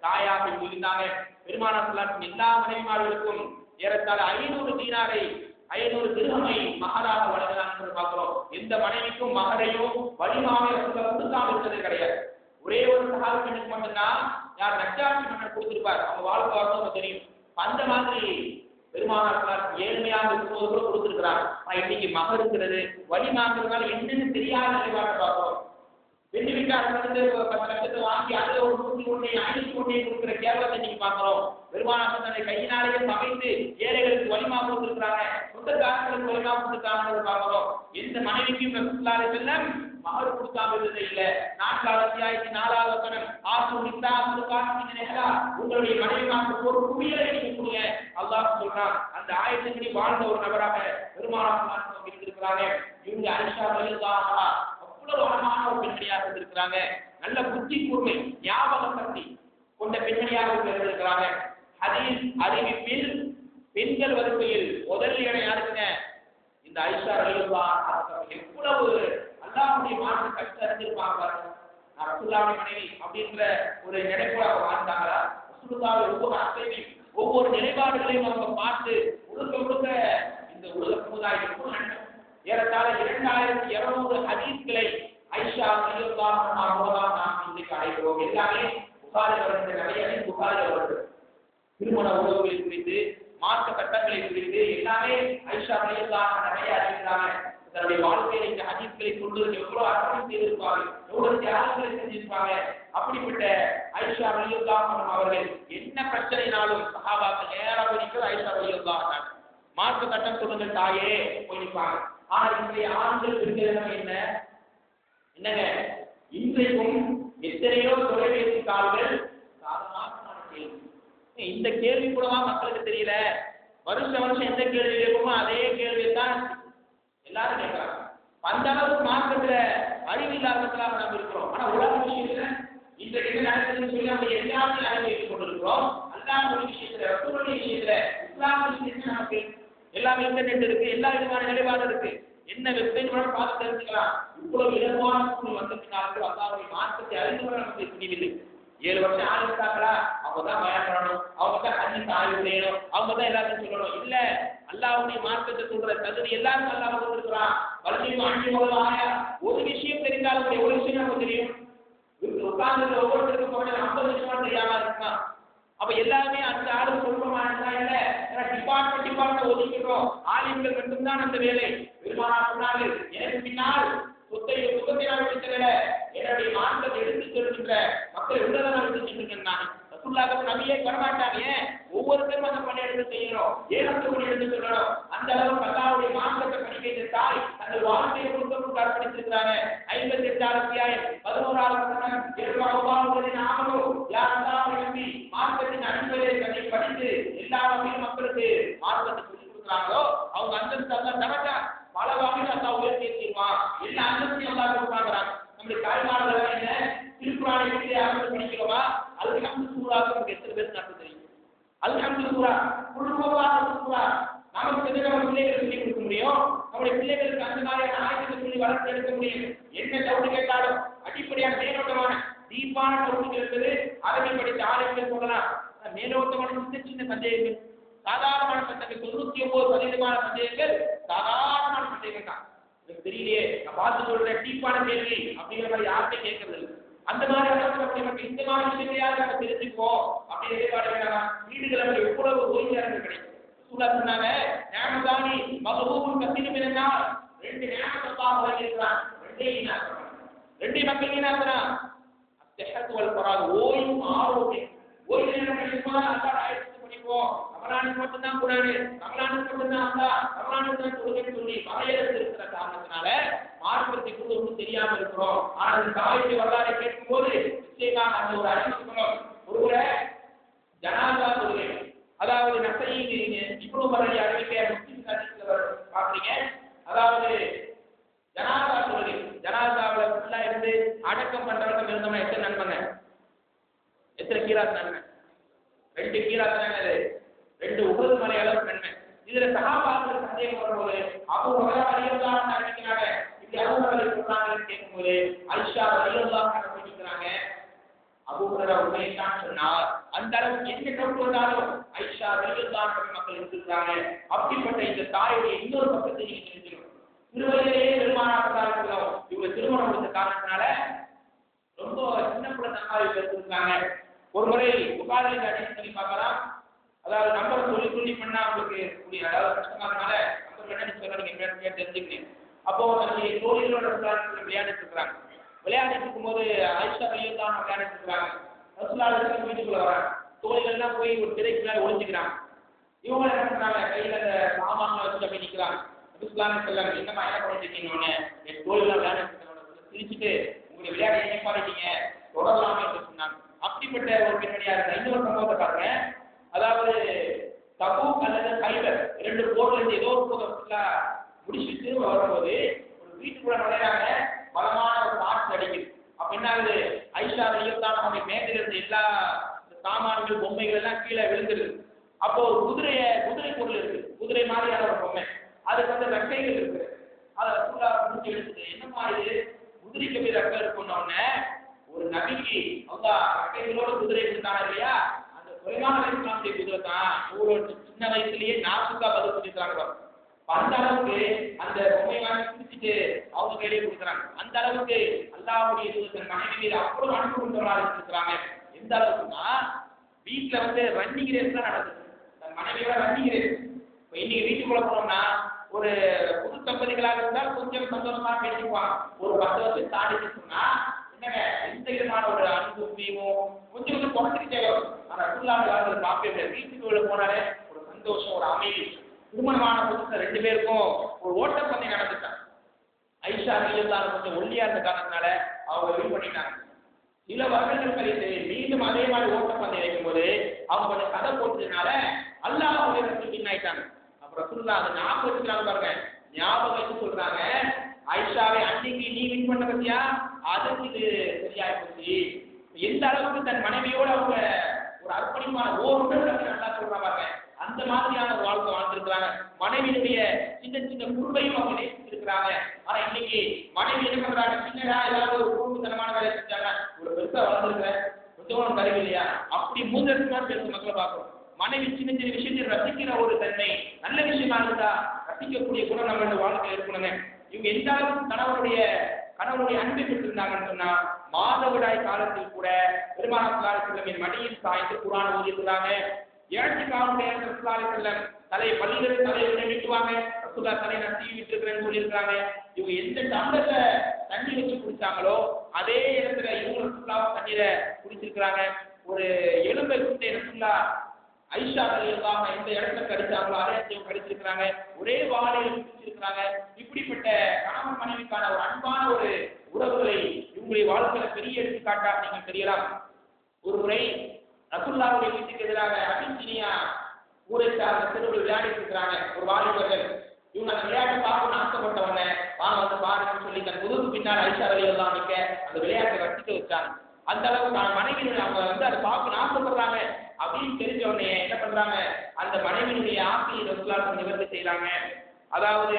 Speaker 1: தாயாக இருந்தாங்க. பெருமானார் ஸல்லல்லாஹு எல்லா மனைவிமார்களுக்கும் ஏறத்தாழ 500 தீனாரை 500 திர்ஹமை மகராக வழங்கினாங்க பார்க்கிறோம். எந்த மனைவிக்கும் மகரையும் வலிமாவை கொடுக்காம இருந்தது கிடையாது. ஒரே ஒரு சஹாபி பெண்ணுக்கு மட்டும்தான், யார் நஜ்ஜாஷி மன்னர் கொடுத்திருப்பார், அவங்க வாழ்க்கை வரணும் தெரியும். அந்த மாதிரி பெருமானார் ஏழ்மையாக இருக்கும்போது கூட கொடுத்திருக்கிறாங்க. ஆனா இன்னைக்கு மகர் இருக்கிறது வலிமாங்கிறதுனால என்னன்னு தெரியாத நிலைப்பாட்டை பார்க்கிறோம். பெண்ணு வீட்டாளர் 10 லட்சத்தை வாங்கி அதுல ஒரு 101 501 கொடுக்கிற கேவலத்தை நீங்க பாக்குறோம். பெருமானார் தன்னை கையினாலேயே சமைத்து ஏழைகளுக்கு வலிமா கொடுத்திருக்கிறாங்க, சொந்தக்காரர்களுக்கு வலிமா கொடுத்திருக்காங்க பாக்குறோம். எந்த மனைவிக்கும் ரசூலுல்லாஹி அலைஹி வஸல்லம் மகர் கொடுக்காம இருந்தது இல்ல. 4வது அத்தியாயத்தின் 4வது வசனம், உங்களுடைய மனைவிமாருக்கு ஒரு குவியலை நீங்க கொடுங்க அல்லாஹ் சொல்றான். அந்த ஆயத்தின்படி வாழ்ந்த ஒரு நபராக பெருமானார் இருக்கிறாங்க. இவங்க ஆயிஷா ரலியல்லாஹு அன்ஹா அவ்வளவு அழகான ஒரு பெண்மணியாக இருந்திருக்கிறாங்க. நல்ல புத்தி கூர்மை, ஞாபக சக்தி கொண்ட பெண்மணியாக இருந்திருக்கிறாங்க. ஹதீஸ் அறிவிப்பில் பெண்கள் வரிசையில் முதல் இடம் யாருக்குங்க? இந்த ஆயிஷா ரலியல்லாஹு அன்ஹா. எவ்வளவு அல்லாஹ்வுடைய மார்க்க கற்று அறிந்திருப்பாங்க பாருங்க. நான் ரசூலுல்லாஹ்வுடைய மனைவி அப்படின்ற ஒரு நினைப்போட வாழ்ந்தாங்களா? ரசூலுல்லாஹ்வுடைய ஒவ்வொரு அசைவையும் ஒவ்வொரு நிலைப்பாடுகளையும் அவங்க பார்த்து முழுக்க இந்த உலக சமுதாயத்துக்கும் ஏறத்தாழ 2200 ஹதீஸ்களை ஆயிஷா ரலியல்லாஹு அன்ஹா மூலமாக நாம் இன்றைக்கு அடைகிறோம். எல்லாமே புகாரில் வருகிற நிறைய புகாரில் வருது. திருமண உறவுகளை குறித்து, மார்க்க சட்டங்களை குறித்து எல்லாமே ஆயிஷா ரலியல்லாஹு அன்ஹா நிறைய அறிவிக்கிறாங்க. தன்னுடைய வாழ்க்கையில இந்த ஹதீஸ்களை சொல்வதற்கு எவ்வளவு அர்ப்பணம் செய்திருப்பாங்க, எவ்வளவு தியாகங்களை செஞ்சிருப்பாங்க. அப்படிப்பட்ட ஆயிஷா ரலியல்லாஹு அன்ஹா அவர்கள் என்ன பிரச்சனைனாலும் சஹாபாக்கள் நேராக நிற்கிறது. ஆயிஷா ரலியல்லாஹு அன்ஹா மார்க்க கட்டம் சொல்லுங்க தாயே போய் நிற்பாங்க. ஆனா இன்றைய ஆண்கள் இருக்கிறது என்னங்க, இன்றைக்கும் எத்தனையோ தொலைபேசி கால்கள் சாதாரணமான கேள்வி. இந்த கேள்வி கூடவா மக்களுக்கு தெரியல? வருஷம் எந்த கேள்வி கேட்போமோ அதே கேள்வியை தான் எல்லாரும் கேட்கிறாங்க. அந்த அளவுக்கு மார்க்கத்துல அறிவு இல்லாதவர்களாக நம்ம இருக்கிறோம். ஆனா உலக விஷயத்துல இன்றைக்கு என்ன நடக்குதுன்னு சொல்லி நம்ம எல்லாமே அனுபவித்துக் கொண்டிருக்கிறோம். அல்லாஹ்வுடைய விஷயத்துல, ரசூலுடைய விஷயத்துல, இஸ்லாமிய விஷயத்துல நமக்கு எல்லாமே இன்டர்நெட் இருக்கு, எல்லா விதமான நிலைப்பாடு இருக்கு. என்ன வெப்சைட் வேணாலும் பார்த்து தெரிஞ்சுக்கலாம். இவ்வளவு இலகுவான சூழல் வந்த பின்னாலும் அல்லாஹ்வுடைய மார்க்கத்தை அறிந்து கொள்ள நமக்கு துணிவில்லை. 7 வருஷம் ஆரம்பித்தாங்களா, அவங்க தான் பயம் பண்ணணும், அவங்க தான் ஹதீஸ் ஆய்வு செய்யணும், அவங்க தான் எல்லாத்தையும் சொல்லணும். இல்ல, அல்லாஹ்வுடைய மார்க்கத்தை சொல்ற தகுதி எல்லாரும் அல்லாஹ் கொடுத்திருக்கிறான். வலிமையும் அன்பும் ஆயா ஒரு விஷயம் தெரிந்தாலும் எவ்வளவு விஷயம் நமக்கு தெரியும். உட்கார்ந்து ஒவ்வொருத்தருக்கும் 50 விஷயம் தெரியாம இருக்கான். அப்ப எல்லாருமே அந்த ஆளு சொல்றோமா இல்ல, டிபார்ட்மெண்ட் ஒதுக்கிறோம். ஆலிம்கள் மட்டும்தான் அந்த வேலை. பெருமானார் சொன்னார்கள், எனக்கு பின்னால் சுத்தத்தை நான் எடுத்துக்கல, என்னுடைய மார்க்கத்தை எடுத்து செல்கின்ற மக்கள் உள்ளதான் எடுத்து செல்கின்றேன். நான் ரசூலுல்லாஹ் நபியே வரமாட்டாங்க. ஒவ்வொருத்தரும் அந்த பணி எடுத்து செய்யணும், ஏகத்து பணி எடுத்து சொல்லணும். அந்த அளவுக்கு அல்லாஹ்வுடைய மார்க்கத்தை படிக்கிற தாய் தங்கள் வாழ்க்கையை கொடுத்து அர்ப்பணித்திருக்கிறாங்க. 58 அத்தியாயம் 11வது மார்க்கத்தின் அடிப்படையை படித்து எல்லா வகையிலும் மக்களுக்கு மார்க்கத்தை சொல்லிக் கொடுக்குறாங்களோ அவங்க அந்த தரட்டா பல வகையில் அல்லாஹ் உயர்த்தி வச்சிருவான். எல்லா அந்தஸ்தையும் அல்லாஹ் கொடுக்குறாங்க. நம்முடைய தாய்மார்கள் என்ன திருக்குறானை வீட்டிலே அமர்ந்து படிக்கிறோமா? அல்ஹம்து சூராவுக்கு எத்தனை பேருக்கு அர்த்தம் தெரியும்? அல்ஹம்து சூரா சூரா நமக்கு நம்ம பிள்ளைகளுக்கு சொல்லிக் கொடுக்க முடியும். நம்முடைய பிள்ளைகளுக்கு அந்த மாதிரியான ஆயத்தை சொல்லி வளர்த்து எடுக்க முடியும். என்ன டவுட் கேட்டாலும் அடிப்படையான மேலோட்டமான டீப்பான டவுட் இருக்குது. அரபி படித்த ஆளுநர்கள் சொல்லலாம். மேலோட்டமான சின்ன சந்தேகங்கள், சாதாரணமான சந்தேகங்கள், 99% சந்தேகங்கள் சாதாரணமான சந்தேகங்கள் தான். எனக்கு தெரியலையே, நான் பார்த்து சொல்றேன் டீப்பான கேள்வி அப்படிங்கிற மாதிரி யாருமே கேட்கறது இல்லை. அந்த மாதிரி நமக்கு இந்த மாதிரி விஷயத்தையாவது நம்ம தெரிஞ்சுக்குவோம் அப்படின்னு எதிர்பார்க்க வேண்டாம். வீடுகளை நம்ம எவ்வளவு ஓய்வாளர்கள் கிடைக்கும். சொன்னாங்க நேமதானி மகபூபுன் கத்திலும் இருந்தால் 2 நேமத்தல்லாஹ் வழங்கியிருக்கிறான். 2 மக்கள் ஈனாக்குறான். அத்தஹத் வல் ஃபராக், ஓய்வும் ஆரோக்கியம். ஓய்வு நேரம் கிடைக்குமா அல்லாஹ் ஆயத்து பண்ணிப்போம். ரமலானுக்கு மட்டும்தான் குரான், ரமலானுக்கு மட்டும்தான் அல்லாஹ், ரமலானுக்கு தான் தொழுகைன்னு சொல்லி வரையறுத்து இருக்கிற காரணத்தினால மார்க்கத்தை கூட ஒன்றும் தெரியாம இருக்கிறோம். ஆனால் இந்த தாயுடைய வரலாறை கேட்கும் போது நிச்சயமாக அந்த ஒரு அறிவு இருக்கணும். ஒருமுறை ஜனாதா தொழுகை, அதாவது நசையின் இப்னு மரலி அறிவிக்க முஸ்லிம் ஹதீஸ்ல பாக்குறீங்க. அதாவது ஜனாதா தொழுகை, ஜனாதாவுல ஃபுல்லா இருந்து அடக்கம் பண்றவங்க இருந்தோம்னா எத்தனை நன்மைங்க? எத்தனை கீராத் நன்மை? 2 கீராத் நன்மை, 2 உஹது மலை அளவு நன்மை. இதுல சஹாபாக்கள் சந்தேகம் வரும்போது அபூ ஹுரைரா ரலியல்லாஹு அன்ஹு அறிவிக்கிறாங்க. இப்படி அபூ ஹுரைரா சொல்றாங்கன்னு கேட்கும்போது ஆயிஷா ரலியல்லாஹு அன்ஹா சொல்லிக்கிறாங்க, அபூ ஹுரைரா உண்மையைத்தான் சொன்னார். அந்த அளவுக்கு என்ன டவுட் வந்தாலும் ஆயிஷா ரலியல்லாஹு அன்ஹா மக்கள் இருக்கிறாங்க. அப்படிப்பட்ட இந்த தாயுடைய இன்னொரு பக்கத்தை நீங்க தெரிஞ்சுக்கணும். திருவள்ளியிலேயே பெருமானார் இவங்க திருமணம் கொடுத்த காரணத்தினால ரொம்ப சின்ன பிள்ளை தங்காவை பெற்றிருக்காங்க. ஒரு முறை புகாரில் அடிச்சு சொல்லி பார்க்கலாம். அதாவது நம்பர் சொல்லி பண்ணா உங்களுக்கு அதாவது கஷ்டமா இருக்கனால நம்பர் என்னன்னு சொல்ல நீங்க தெரிஞ்சுக்கிறீங்க. அப்போ தன்னுடைய தோழிகளோட விளையாடிட்டு இருக்கிறாங்க. விளையாடிட்டு இருக்கும்போது ஆயிஷா ரலியல்லாஹு அன்ஹா விளையாடிட்டு இருக்காங்க. ரசூலுல்லாஹ் வீட்டுக்குள்ள வராங்க. தோழிகள்லாம் போய் ஒரு திரைக்கு மேல ஒளிஞ்சுக்கிறாங்க. இவங்க என்ன பண்றாங்க, கையில அந்த சாமான்களை வச்சு அப்படி நிற்கிறாங்க. ரசூலுல்லாஹ் சொல்றாங்க, என்னமா என்ன பண்ணிட்டு இருக்கீங்க? என் தோழிகள் விளையாடிட்டு சிரிச்சுட்டு உங்களுடைய விளையாட என்ன பாடிட்டீங்க தொடரலாமே என்று சொன்னாங்க. அப்படிப்பட்ட ஒரு பெண்மணியா இருந்தா. இன்னொரு சம்பவத்தை பாருங்க. அதாவது தபூக் அல்லது கைபர் 2 போர்ல இருந்து ஏதோ ஒரு போர்ல முடிச்சுட்டு வரும்போது ஒரு வீட்டுக்குள்ள நுழைறாங்க. பலமான ஒரு காற்று அடிக்குது. அப்ப என்ன ஆகுது, ஆயிஷா ரலியல்லாஹு அன்ஹா மேடையில இருந்த எல்லா சாமான்கள் பொம்மைகள் எல்லாம் கீழே விழுந்துருது. அப்போ ஒரு குதிரை பொருள் இருக்கு, குதிரை மாதிரியான ஒரு பொம்மை, அதுக்கு வந்து ரெக்கைகள் இருக்கு. அதை ரசூலுல்லாஹ் புடிச்சு எடுத்துட்டு என்னமா இது குதிரைக்கு போய் ரெக்கை இருக்குன்னொன்னே ஒரு நபிக்கு அல்லாஹ் ரெக்கைகளோட குதிரை கொடுத்தாங்க இல்லையா, அந்த சுலைமான் அலைஹிஸ்ஸலாமுடைய குதிரை தான் ஒரு சின்ன வயசுலயே நாசுக்கா பதில் சொல்லியிருக்காங்க. அந்த அளவுக்கு அந்த பொம்மை வாங்கி குடிச்சிட்டு அவங்க கையிலே கொடுக்குறாங்க. அந்த அளவுக்கு அல்லாஹ்வுடைய தூதர் மனைவி மீது அவ்வளவு அன்பு கொண்டவராக இருக்கிறாங்க. எந்த அளவுக்குன்னா வீட்டுல வந்து ரன்னிங் ரேஸ் தான் நடக்குது. தன் மனைவியோட ரன்னிங் ரேஸ். இப்போ இன்னைக்கு வீட்டுக்குள்ள போனோம்னா ஒரு புது தம்பதிகளாக இருந்தால் கொஞ்சம் சந்தோஷமா பேசிக்குவான். ஒரு 10 வருஷம் தாண்டி சொன்னா என்னங்க எந்த விதமான ஒரு அன்பு பிரியமும் கொஞ்சம் கொஞ்சம் குறைஞ்சிக்கிட்டே வரும். ஆனா ரசூலுல்லாஹி காலத்துல பார்க்கவே வீட்டுக்கு உள்ள போனாலே ஒரு சந்தோஷம், ஒரு அமைதி. திருமணமான புதுசுல 2 பேருக்கும் ஒரு ஓட்டப்பந்தயம் நடந்துட்டாங்க. ஐஷா ரலியல்லாஹு கொஞ்சம் ஒல்லியா இருந்த காரணத்தினால அவங்க வின் பண்ணிட்டாங்க. சில வருடங்கள் கழித்து மீண்டும் அதே மாதிரி ஓட்டப்பந்தயம் வைக்கும்போது அவங்க கொஞ்சம் கதை போட்டதுனால அல்லாஹ் அவங்களுக்கு வின் ஆயிட்டாங்க. அப்புறம் ரசூலுல்லாஹ் அதை ஞாபகம் வச்சுக்கிறாங்க பாருங்க. ஞாபகம் வச்சு சொல்றாங்க, ஐஷாவை அன்னைக்கு நீ வின் பண்ண பத்தியா, அதுக்கு இது சரியாய் போச்சு. எந்த அளவுக்கு தன் மனைவியோட அவங்க ஒரு அர்ப்பணிப்பான ஓருடன் நல்லா சொல்றாங்க. அந்த மாதிரியான ஒரு வாழ்க்கை வாழ்ந்துருக்கிறாங்க. மனைவியுடைய சின்ன சின்ன குழுவையும் அவங்க நேசிச்சிருக்கிறாங்க. ஆனா இன்னைக்கு மனைவி என்ன பண்றாங்க, சின்னதா ஏதாவது ஒரு குடும்பத்தனமான வேலை செஞ்சாங்க, ஒரு பெருசா வளர்ந்துருக்க கொஞ்சம் கருவி இல்லையா, அப்படி மூதற்கான பேச மக்களை பார்க்கணும். மனைவி சின்ன சின்ன விஷயத்தை ரசிக்கிற ஒரு தன்மை, நல்ல விஷயமா இருந்தா ரசிக்கக்கூடிய குணம் நம்மளோட வாழ்க்கையில் இருக்கணுங்க. இவங்க எந்த அளவுக்கு கணவனுடைய அன்பை பெற்றிருந்தாங்கன்னு சொன்னா, மாதவிடாய் காலத்தில் கூட பெருமானார் ஸல்லல்லாஹு அலைஹி வஸல்லம் மடியில் சாய்ந்து குர்ஆன் ஓதிருக்கிறாங்க. ஏழ்ச்சிக்காவுடைய தலை பள்ளிகள் தலைவரை நீட்டுவாங்க. ரசூலுல்லாஹ் தலை நான் தீ விட்டுருக்கிறேன்னு சொல்லியிருக்காங்க. இவங்க எந்த டம்ளர்ல தண்ணி வச்சு குடிச்சாங்களோ அதே இடத்துல இவங்க ரசூலுல்லாஹ் தண்ணீரை குடிச்சிருக்கிறாங்க. ஒரு எலும்பை குட்டை ரசூலுல்லாஹ் ஐஷா ரலியல்லாஹு எந்த இடத்துல கடிச்சாங்களோ அதே இடத்துல கடிச்சிருக்கிறாங்க. ஒரே வாழையில குடிச்சிருக்கிறாங்க. இப்படிப்பட்ட கணவன் மனைவிக்கான ஒரு அன்பான ஒரு உறவுகளை இவங்களுடைய வாழ்க்கையில பெரிய எடுத்துக்காட்டா நீங்க தெரியலாம். ஒரு முறை ரசூலுல்லாஹ்வுடைய வீட்டுக்கு எதிராக அபிசினியா ஊரை சார்ந்த சிறுவர்கள் விளையாடிட்டு இருக்கிறாங்க. ஒரு வாலிபர்கள் இவங்க அந்த விளையாட்டை பார்க்கணும்னு ஆசைப்பட்டவங்க வாங்க வந்து பாருங்கன்னு சொல்லி தன் முதுகு பின்னால் ஐஷா ரலியல்லாஹு அன்ஹா அந்த விளையாட்டை ரசிக்க வச்சாங்க. அந்த அளவுக்கு மனைவி அவங்க வந்து அதை பார்க்கணும்னு ஆசைப்படுறாங்க அப்படின்னு தெரிஞ்ச உடனே என்ன பண்றாங்க, அந்த மனைவியினுடைய ஆசையை ரசூலுல்லாஹ் நிவர்த்தி செய்யறாங்க. அதாவது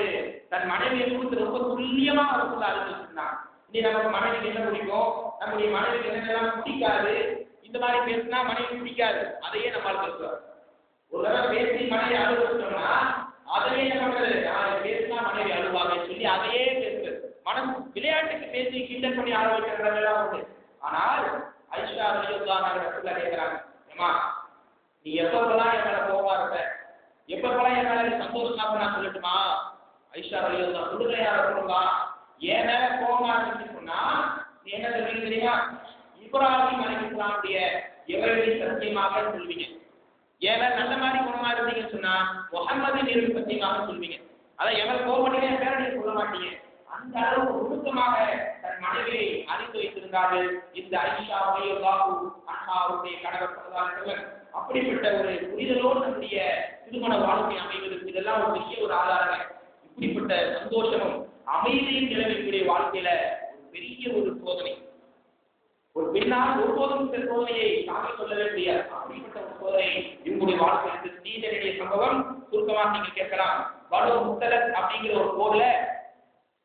Speaker 1: தன் மனைவியை குறித்து ரொம்ப துல்லியமா ரசூலுல்லாஹ் அறிந்து வச்சிருந்தாங்க. இனி நமக்கு மனைவிக்கு என்ன பிடிக்கும், நம்முடைய மனைவிக்கு என்னெல்லாம் பிடிக்காது, இந்த மாதிரி பேசினா மனைவி பிடிக்காது, அதையே நம்மால் பேசுவார். ஒரு தடவை பேசி மனைவி அழுவச்சோம்னா அதையே என்ன பண்றது, பேசினா மனைவி அழுவாங்கன்னு சொல்லி அதையே பேசுறது. மனம் விளையாட்டுக்கு பேசி கிண்டல் பண்ணி ஆரம்பிக்கிறதெல்லாம் உண்டு. ஆனால் ஐஷா ரலியல்லாஹு அன்ஹா ரசூலுல்லாஹ் கேட்கிறாங்க, ஏமா நீ எப்பப்பெல்லாம் என் மேல கோவமா இருப்ப, எப்பப்பெல்லாம் என் மேல சந்தோஷமா நான் சொல்லட்டுமா? ஐஷா ரலியல்லாஹு சொல்லுங்க ரசூலுல்லாஹ், என் மேல கோவமா இருந்துச்சு சொன்னா நீ என்ன சொல்றீங்க தெரியுமா? இப்ராஹிம் அலைஹிஸ்ஸலாமுடைய எவரடி சத்தியமாக சொல்வீங்க. ஏன் நல்ல மாதிரி குணமா இருந்தீங்கன்னு சொன்னா முஹம்மதின் இரு சத்தியமாக சொல்வீங்க. அதான் எவர் கோபப்பட்டீங்க என் பேரை நீங்க சொல்ல மாட்டீங்க. அந்த அளவுக்கு நுணுக்கமாக தன் மனைவியை அறிந்து வைத்திருந்தார்கள் இந்த ஐஷா ரலியல்லாஹு அன்ஹாவுடைய கணவர் ஸல்லல்லாஹு அலைஹி வஸல்லம். அப்படிப்பட்ட ஒரு புரிதலோடு நம்முடைய திருமண வாழ்க்கை அமைவதற்கு இதெல்லாம் ஒரு பெரிய ஒரு ஆதாரம். இப்படிப்பட்ட சந்தோஷமும் அமைதியும் நிலவக்கூடிய வாழ்க்கையில ஒரு பெரிய ஒரு சோதனை. ஒரு பெண்ணால் ஒருபோதும் இந்த சோதனையை தாங்கிக் கொள்ளவே முடியாது. அப்படிப்பட்ட ஒரு சோதனை இவங்களுடைய வாழ்க்கைக்கு நீதிய சம்பவம் சுருக்கமாக நீங்க கேட்கலாம். பனு முஸ்தலக் அப்படிங்கிற ஒரு போர்ல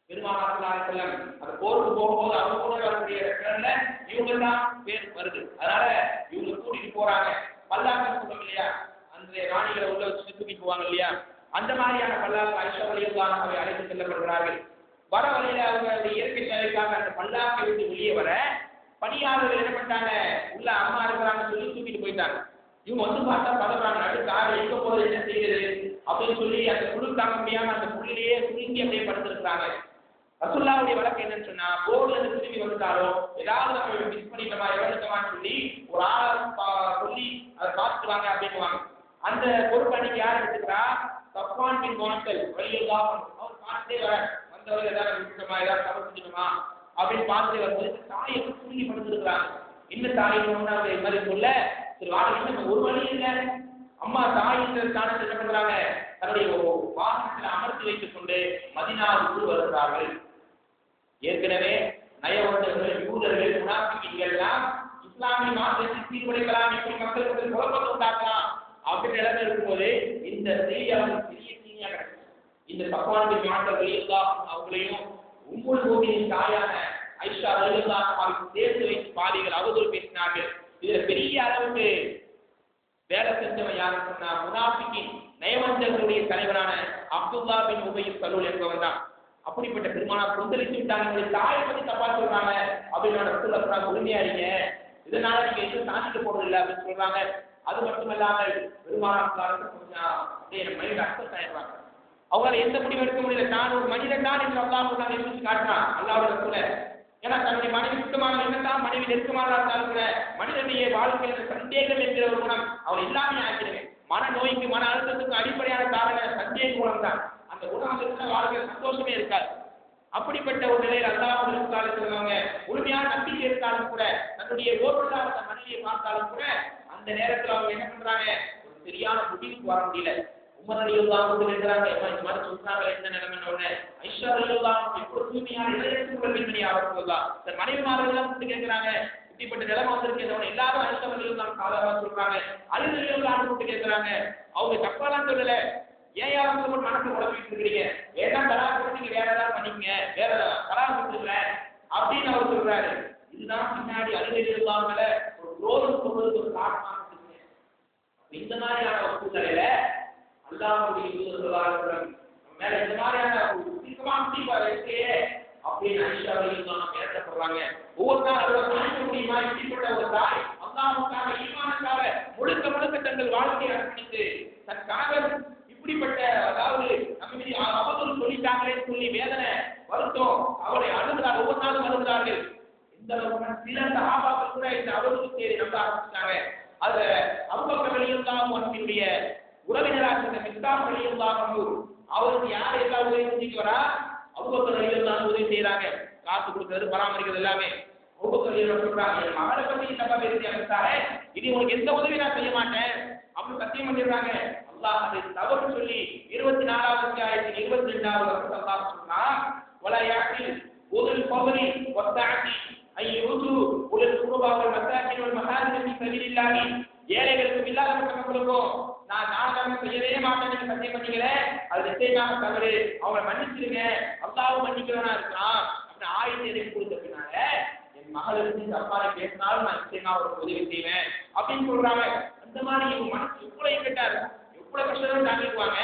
Speaker 1: பெருமானார் ஸல்லல்லாஹு அலைஹி வஸல்லம் அந்த போருக்கு போகும்போது அவங்க கூட வரக்கூடிய இடங்கள்ல இவங்க தான் பேர் வருது. அதனால இவங்க கூட்டிட்டு போறாங்க. பல்லாக்கு சொல்லுவாங்க இல்லையா, அந்த ராணிகளை உள்ள வச்சு தூக்கிட்டு போவாங்க இல்லையா, அந்த மாதிரியான பல்லாக்கு ஐஷா ரலியல்லாஹு அன்ஹா அழைத்து செல்லப்படுகிறார்கள். வர வரையில அவங்க இயற்கை தேவைக்காக அந்த பல்லாக்கை விட்டு வெளியே வர பணியாளர்கள் என்ன பண்ணிட்டாங்க, உள்ள அம்மா இருக்கிறாங்கன்னு சொல்லி தூக்கிட்டு போயிட்டாங்க. இவங்க வந்து பார்த்தா பதறாங்க, அடுத்து காரை எங்க போறது என்ன செய்யுது அப்படின்னு சொல்லி அந்த குழு தாங்க முடியாம அந்த புள்ளிலேயே சுருங்கி அப்படியே படுத்திருக்கிறாங்க. ரசூலுல்லாஹ்வுடைய வழக்கு என்னன்னு சொன்னா, போர்ல இருந்து திரும்பி வந்துட்டாலும் ஏதாவது நம்ம மிஸ் பண்ணிட்டோமா இழந்துட்டோமான்னு சொல்லி ஒரு ஆளை சொல்லி அதை பார்த்துட்டு வாங்க அப்படின்னுவாங்க. அந்த பொறுப்பை அன்னைக்கு யார் எடுத்துக்கிறா, சஃப்வான் பின் முஅத்தல் ரலியல்லாஹு அன்ஹு. அவர் பார்த்துட்டே வர வந்தவர்கள் ஏதாவது விட்டுட்டோமா ஏதாவது தவறு செஞ்சுட்டோமா அப்படின்னு பார்த்துட்டு வரும்போது தாயை சுருங்கி படுத்திருக்கிறாங்க. இன்னும் தாயை இது மாதிரி சொல்ல சரி வாழ்க்கை ஒரு வழி இல்லை. அம்மா தாயின் தானத்தை என்ன பண்றாங்க, தன்னுடைய வாகனத்தில் அமர்த்தி வைத்துக் கொண்டு மதீனாவுக்கு வருகிறார்கள். ஏற்கனவே நயவந்தர்கள் யூதர்கள் முனாஃபிகீன்கள் எல்லாம் இஸ்லாமிய மார்க்கத்தை சீர்குலைக்கலாம், எப்படி மக்களுக்கு குழப்பத்தை உண்டாக்கலாம் அப்படின்னு நிலைமை இருக்கும்போது இந்த செய்தியாளர் பெரிய செய்தியாக கிடைக்கும். இந்த சஃப்வான் பின் முஅத்தல் ரலியல்லாஹு அன்ஹு அவங்களையும் உம்முல் முஃமினீன் தாயான ஐஷா ரலியல்லாஹு அன்ஹாவை சேர்த்து வைத்து பாதிகள் அவதூறு பேசினார்கள். இதுல பெரிய அளவுக்கு வேலை செஞ்சவன் யாருன்னு சொன்னா முனாஃபிகீன் நயவஞ்சகர்களுடைய தலைவரான அப்துல்லா பின் உபை சலூல் என்பவன் தான். அப்படிப்பட்ட பெருமானார் கொந்தளித்து விட்டாங்க, தாயை பத்தி தப்பா சொல்றாங்க அப்படின்னு ரசூலுல்லாஹ் உரிமையா இருங்க, இதனால நீங்க எதுவும் சாதிக்க போறது இல்லை அப்படின்னு சொல்றாங்க. அது மட்டுமல்லாமல் பெருமானார் கொஞ்சம் மைண்ட் அக்செப்ட் ஆயிடுறாங்க. அவங்களால எந்த முடிவு எடுக்க முடியல. நான் ஒரு மனிதன் தான் என்று அல்லாஹ் நிரூபிச்சு காட்டுறான் அல்லாஹ்வுடைய ரசூல. ஏன்னா தன்னுடைய மனைவி சுத்தமாக என்னதான் மனைவி நெருக்கமாக இருந்தாலும் கூட மனிதனுடைய வாழ்க்கையில் சந்தேகம் என்கிற ஒரு குணம் அவன் எல்லாமே ஆக்கிடுவேன். மன நோய்க்கு மன அழுத்தத்துக்கு அடிப்படையான காரணம் சந்தேக குணம் தான். அந்த குணம் இருக்கிற வாழ்க்கையில் சந்தோஷமே இருக்காது. அப்படிப்பட்ட ஒரு நிலையில் அல்லாஹ் சொல்லுவாங்க, முழுமையான நம்பிக்கை இருந்தாலும் கூட தன்னுடைய ஓர்வலாத மனைவியை பார்த்தாலும் கூட அந்த நேரத்தில் அவங்க என்ன பண்றாங்க, ஒரு சரியான முடிவுக்கு வர முடியல. உமர் ரலியல்லாஹு அன்ஹு சொல்றாங்க, இந்த மாதிரி சொல்றாங்க, என்ன நிலைமைன்னு. ஐஷா ரலியல்லாஹு அன்ஹா எப்படி தூய்மையான இளையத்துக்குள்ள பெண்மணி அவர் சொல்லலாம். இந்த மனைவிமாரெல்லாம் கூப்பிட்டு கேட்கிறாங்க, இப்படிப்பட்ட நிலைமை வந்திருக்கு. எல்லாரும் ஐஷா ரலியல்லாஹு அன்ஹா சாதாரண சொல்றாங்க. அலி ரலியல்லாஹு அன்ஹு கூப்பிட்டு கேட்கிறாங்க, அவங்க தப்பாலாம் சொல்லல, ஏன் யாரும் கூட மனசு குழப்பிட்டு இருக்கிறீங்க, ஏன்னா தலாக்கு நீங்க வேற ஏதாவது பண்ணிக்கங்க, வேற தலாக்கு கொடுத்துருங்க அப்படின்னு அவர் சொல்றாரு. இதுதான் பின்னாடி அலி ரலியல்லாஹு அன்ஹு ஒரு குரோதம் சொல்றதுக்கு ஒரு காரணமாக இருக்கு. இந்த மாதிரியான ஒரு சூழ்நிலையில அல்லாஹ்வுடைய தூதர் ஸல்லல்லாஹு அலைஹி வஸல்லம் மேல இந்த மாதிரியான ஒரு தீர்க்கமான தீர்ப்பா இருக்கே அப்படின்னு ஐஷா ரலியல்லாஹு அன்ஹா பேசப்படுறாங்க. ஒவ்வொரு நாள் அவரை தாங்க முடியுமா இப்படிப்பட்ட ஒரு தாய் அல்லாஹ்வுக்காக ஈமானுக்காக முழுக்க முழுக்க தங்கள் வாழ்க்கையை அர்ப்பணித்து தன் கணவர் இப்படிப்பட்ட அதாவது நம்ம மீது அவதூறு சொல்லிட்டாங்களேன்னு சொல்லி வேதனை வருத்தம் அவரை அழுகிறார். ஒவ்வொரு நாளும் அழுகிறார்கள். இந்த சில சஹாபாக்கள் கூட இந்த அவதூறு செய்தி நம்ப ஆரம்பிச்சாங்க. அதுல அபூபக்கர் ரலியல்லாஹு அன்ஹுடைய உறவினராக இருந்த மிஸ்தாஹ் ரலியல்லாஹு அன்ஹு அவருக்கு யார் எல்லா உதவியும் செஞ்சுக்கிறா, அபூபக்கர் ரலியல்லாஹு அன்ஹு உதவி செய்யறாங்க. காசு கொடுக்கிறது, பராமரிக்கிறது எல்லாமே. அபூபக்கர் ரலியல்லாஹு சொல்றாங்க, என் மகளை பத்தி தப்பா பேசியாங்க, இனி உங்களுக்கு எந்த உதவி நான் செய்ய மாட்டேன் அப்படின்னு சத்தியம் பண்ணிடுறாங்க. அல்லாஹ் அதை தவறு சொல்லி 24வது அத்தியாயத்தின் 22வது வசனத்தில் அல்லாஹ் சொல்றான், வலா யாத்தில் உதுல் ஃபضலி வஸ்ஸஅதி ஐயுது உல் குர்பா வல் மசாகின் வல் மஹாரிம் ஃபீ சபீலில்லாஹி, ஏழைகளுக்கும் இல்லாதவர்களுக்கும் மக்களுக்கும் நான் நாடகம் செய்யவே மாட்டேன் என்று சத்தியம் பண்ணீங்களே, அது நிச்சயமாக தவறு, அவங்களை மன்னிச்சிருங்க, அல்லாஹ்வும் மன்னிக்கிறவனா இருக்கிறான் அப்படின்னு ஆயத்தை கொடுத்த பின்னால என் மகளுக்கு அப்பாவை பேசினாலும் நான் நிச்சயமா ஒரு உதவி செய்வேன் அப்படின்னு சொல்றாங்க. அந்த மாதிரி இவங்க மனசு எவ்வளவு கேட்டாரு, எவ்வளவு கஷ்டம் தாங்கிக்குவாங்க.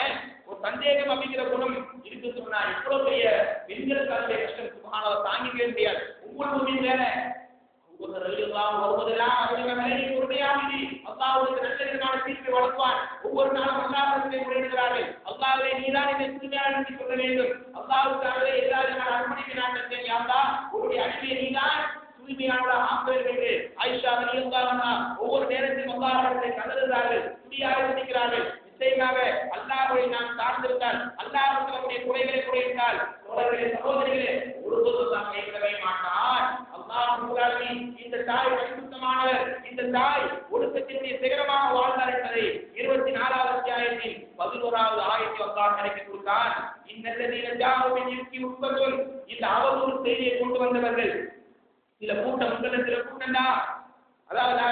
Speaker 1: ஒரு சந்தேகம் அப்படிங்கிற குணம் இருக்கு சொன்னா எவ்வளவு பெரிய பெண்களுக்கு அதனுடைய கஷ்டம் சுபஹானல்லாஹ் தாங்கிக்கவே முடியாது. உங்களுக்கு வேற வருவதெல்லாம் பொறுமையாகி அல்லாஹ்வுக்கு நல்ல தீர்ப்பை வழங்குவான். ஒவ்வொரு நாளும் அல்லாஹ்விடத்திலே முறையிடுகிறார்கள், அல்லாஹ்வே நீதான் என்னை தூய்மையாக சொல்ல வேண்டும், அல்லாஹ்வுக்காகவே எல்லா விதமான அர்ப்பணிப்பு நான் தந்தேன், யா அல்லாஹ் உன்னுடைய அடிமையை நீதான் தூய்மையானவளாக ஆக்க வேண்டும் என்று ஆயிஷா ரலியல்லாஹு அன்ஹா ஒவ்வொரு நேரத்திலும் அல்லாஹ்விடத்தை கதறுகிறார்கள், துடியாக துடிக்கிறார்கள். நிச்சயமாக அல்லாஹ்வை நாம் சார்ந்திருந்தால், அல்லாஹ்வுக்கு நம்முடைய குறைகளை குறைத்தால், சகோதரர்களே சகோதரிகளே ஒருபோதும் நாம் கைவிடவே மாட்டான். அல்லாஹ் இந்த தாய் பரிசுத்தமானவர், இந்த தாய் ஒழுக்கத்தினுடைய சிகரமாக வாழ்ந்தார் என்பதை 24வது அத்தியாயத்தில் 11வது ஆயத்தில் அல்லாஹ் நினைத்து கொடுத்தார். இன்னல்லதீன ஜாஅு மின் இஃகி உஸ்பத்துன், இந்த அவதூறு செய்தியை கொண்டு வந்தவர்கள் சில கூட்டம், உங்களில் சில கூட்டம் தான், அதாவது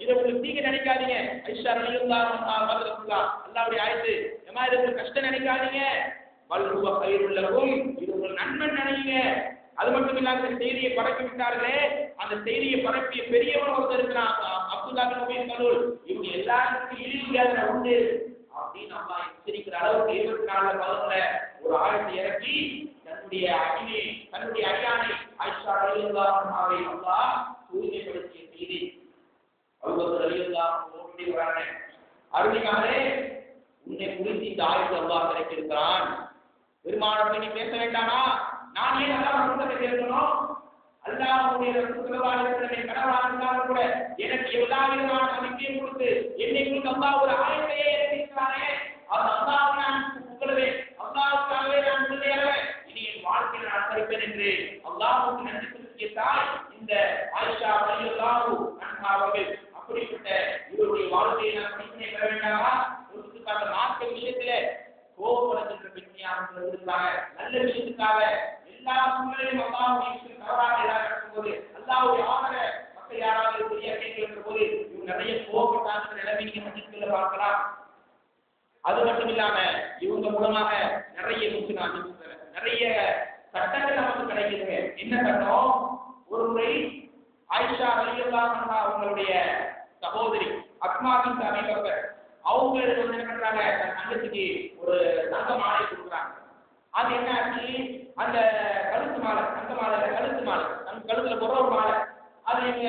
Speaker 1: இதை உங்களுக்கு தீங்கு நினைக்காதீங்க. ஐஷா ரலியல்லாஹு அன்ஹா அல்லாஹ்வுடைய ஆயத்து, ஏமா இது கஷ்டம் நினைக்காதீங்க, வல் ஹுவ கைருல் லகும், இது உங்களுக்கு நன்மை நினைங்க. அது மட்டும் இல்லாம இந்த செய்தியை பரப்பி விட்டார்களே, அந்த செய்தியை பரப்பிய பெரியவன் ஒருத்தர் இருக்கிறான், அப்துல்லா பின் உபை சலூல், இவங்க எல்லாருக்கும் இழிவு வேதனை உண்டு அப்படின்னு அல்லாஹ் எச்சரிக்கிற அளவுக்கு 24 பதத்துல ஒரு ஆயத்தை இறக்கி தன்னுடைய அடிமை, தன்னுடைய அடியானை ஆயிஷா ரலியல்லாஹு அன்ஹாவை அல்லாஹ் தூய்மைப்படுத்திய செய்தி அபூபக்கர் ரலியல்லாஹு அன்ஹு ஓடிவரானே, அருமையானே உன்னை குறித்து இந்த ஆயத்தை அல்லாஹ் இறக்கியிருக்கிறான். பெருமானத்தை நீ பேச வேண்டாமா, நான் ஏன் அல்லாஹ் சொல்றதை கேட்கணும், அல்லாஹ்வுடைய ரசூல் ஸல்லல்லாஹு அலைஹி வஸல்லம் கனவாக இருந்தாலும் கூட எனக்கு எல்லா விதமான நம்பிக்கையும் கொடுத்து என்னை குறித்து அல்லாஹ் ஒரு ஆயத்தையே இறக்கியிருக்கிறானே, அது அல்லாஹ்வை நான் புகழுவேன், அல்லாஹ்வுக்காகவே நான் உறுதியாவேன், இனி என் வாழ்க்கையை நான் அர்ப்பணிப்பேன் என்று அல்லாஹ்வுக்கு நன்றி செலுத்திய தாய் இந்த ஆயிஷா ரலியல்லாஹு அன்ஹா அவர்கள். அப்படிப்பட்ட இவருடைய வாழ்க்கையை நான் படிப்பினை பெற வேண்டாமா, ஒருத்துக்காக மார்க்க விஷயத்திலே கோபப்படுகின்ற பெண்மையாக இருந்தாங்க, நல்ல விஷயத்துக்காக எல்லா சூழ்நிலையும் அல்லாஹ்வுடைய விஷயம் தவறாக ஏதாவது நடக்கும்போது, அல்லாஹ்வுடைய ஆதரவை மக்கள் யாராவது பெரிய கேட்கின்ற போது இவங்க நிறைய கோபப்பட்டாங்க நிலைமை நீங்க மன்னிப்புல பார்க்கலாம். அது மட்டும் இல்லாம இவங்க மூலமாக நிறைய நிறைய சட்டங்கள் நமக்கு கிடைக்குதுங்க. என்ன சட்டம், ஒரு முறை ஆயிஷா ரலியல்லாஹு அன்ஹா அவங்களுடைய சகோதரி அஸ்மா பின்த் அபீ பக்கர் அவங்க என்ன பண்றாங்க, தன் தங்கச்சிக்கு ஒரு தங்க மாலை கொடுக்குறாங்க. அது என்ன ஆச்சு, அந்த கழுத்து மாலை, தங்க மாலை கழுத்து மாலை, கழுத்துல போற ஒரு மாலை, அது எங்க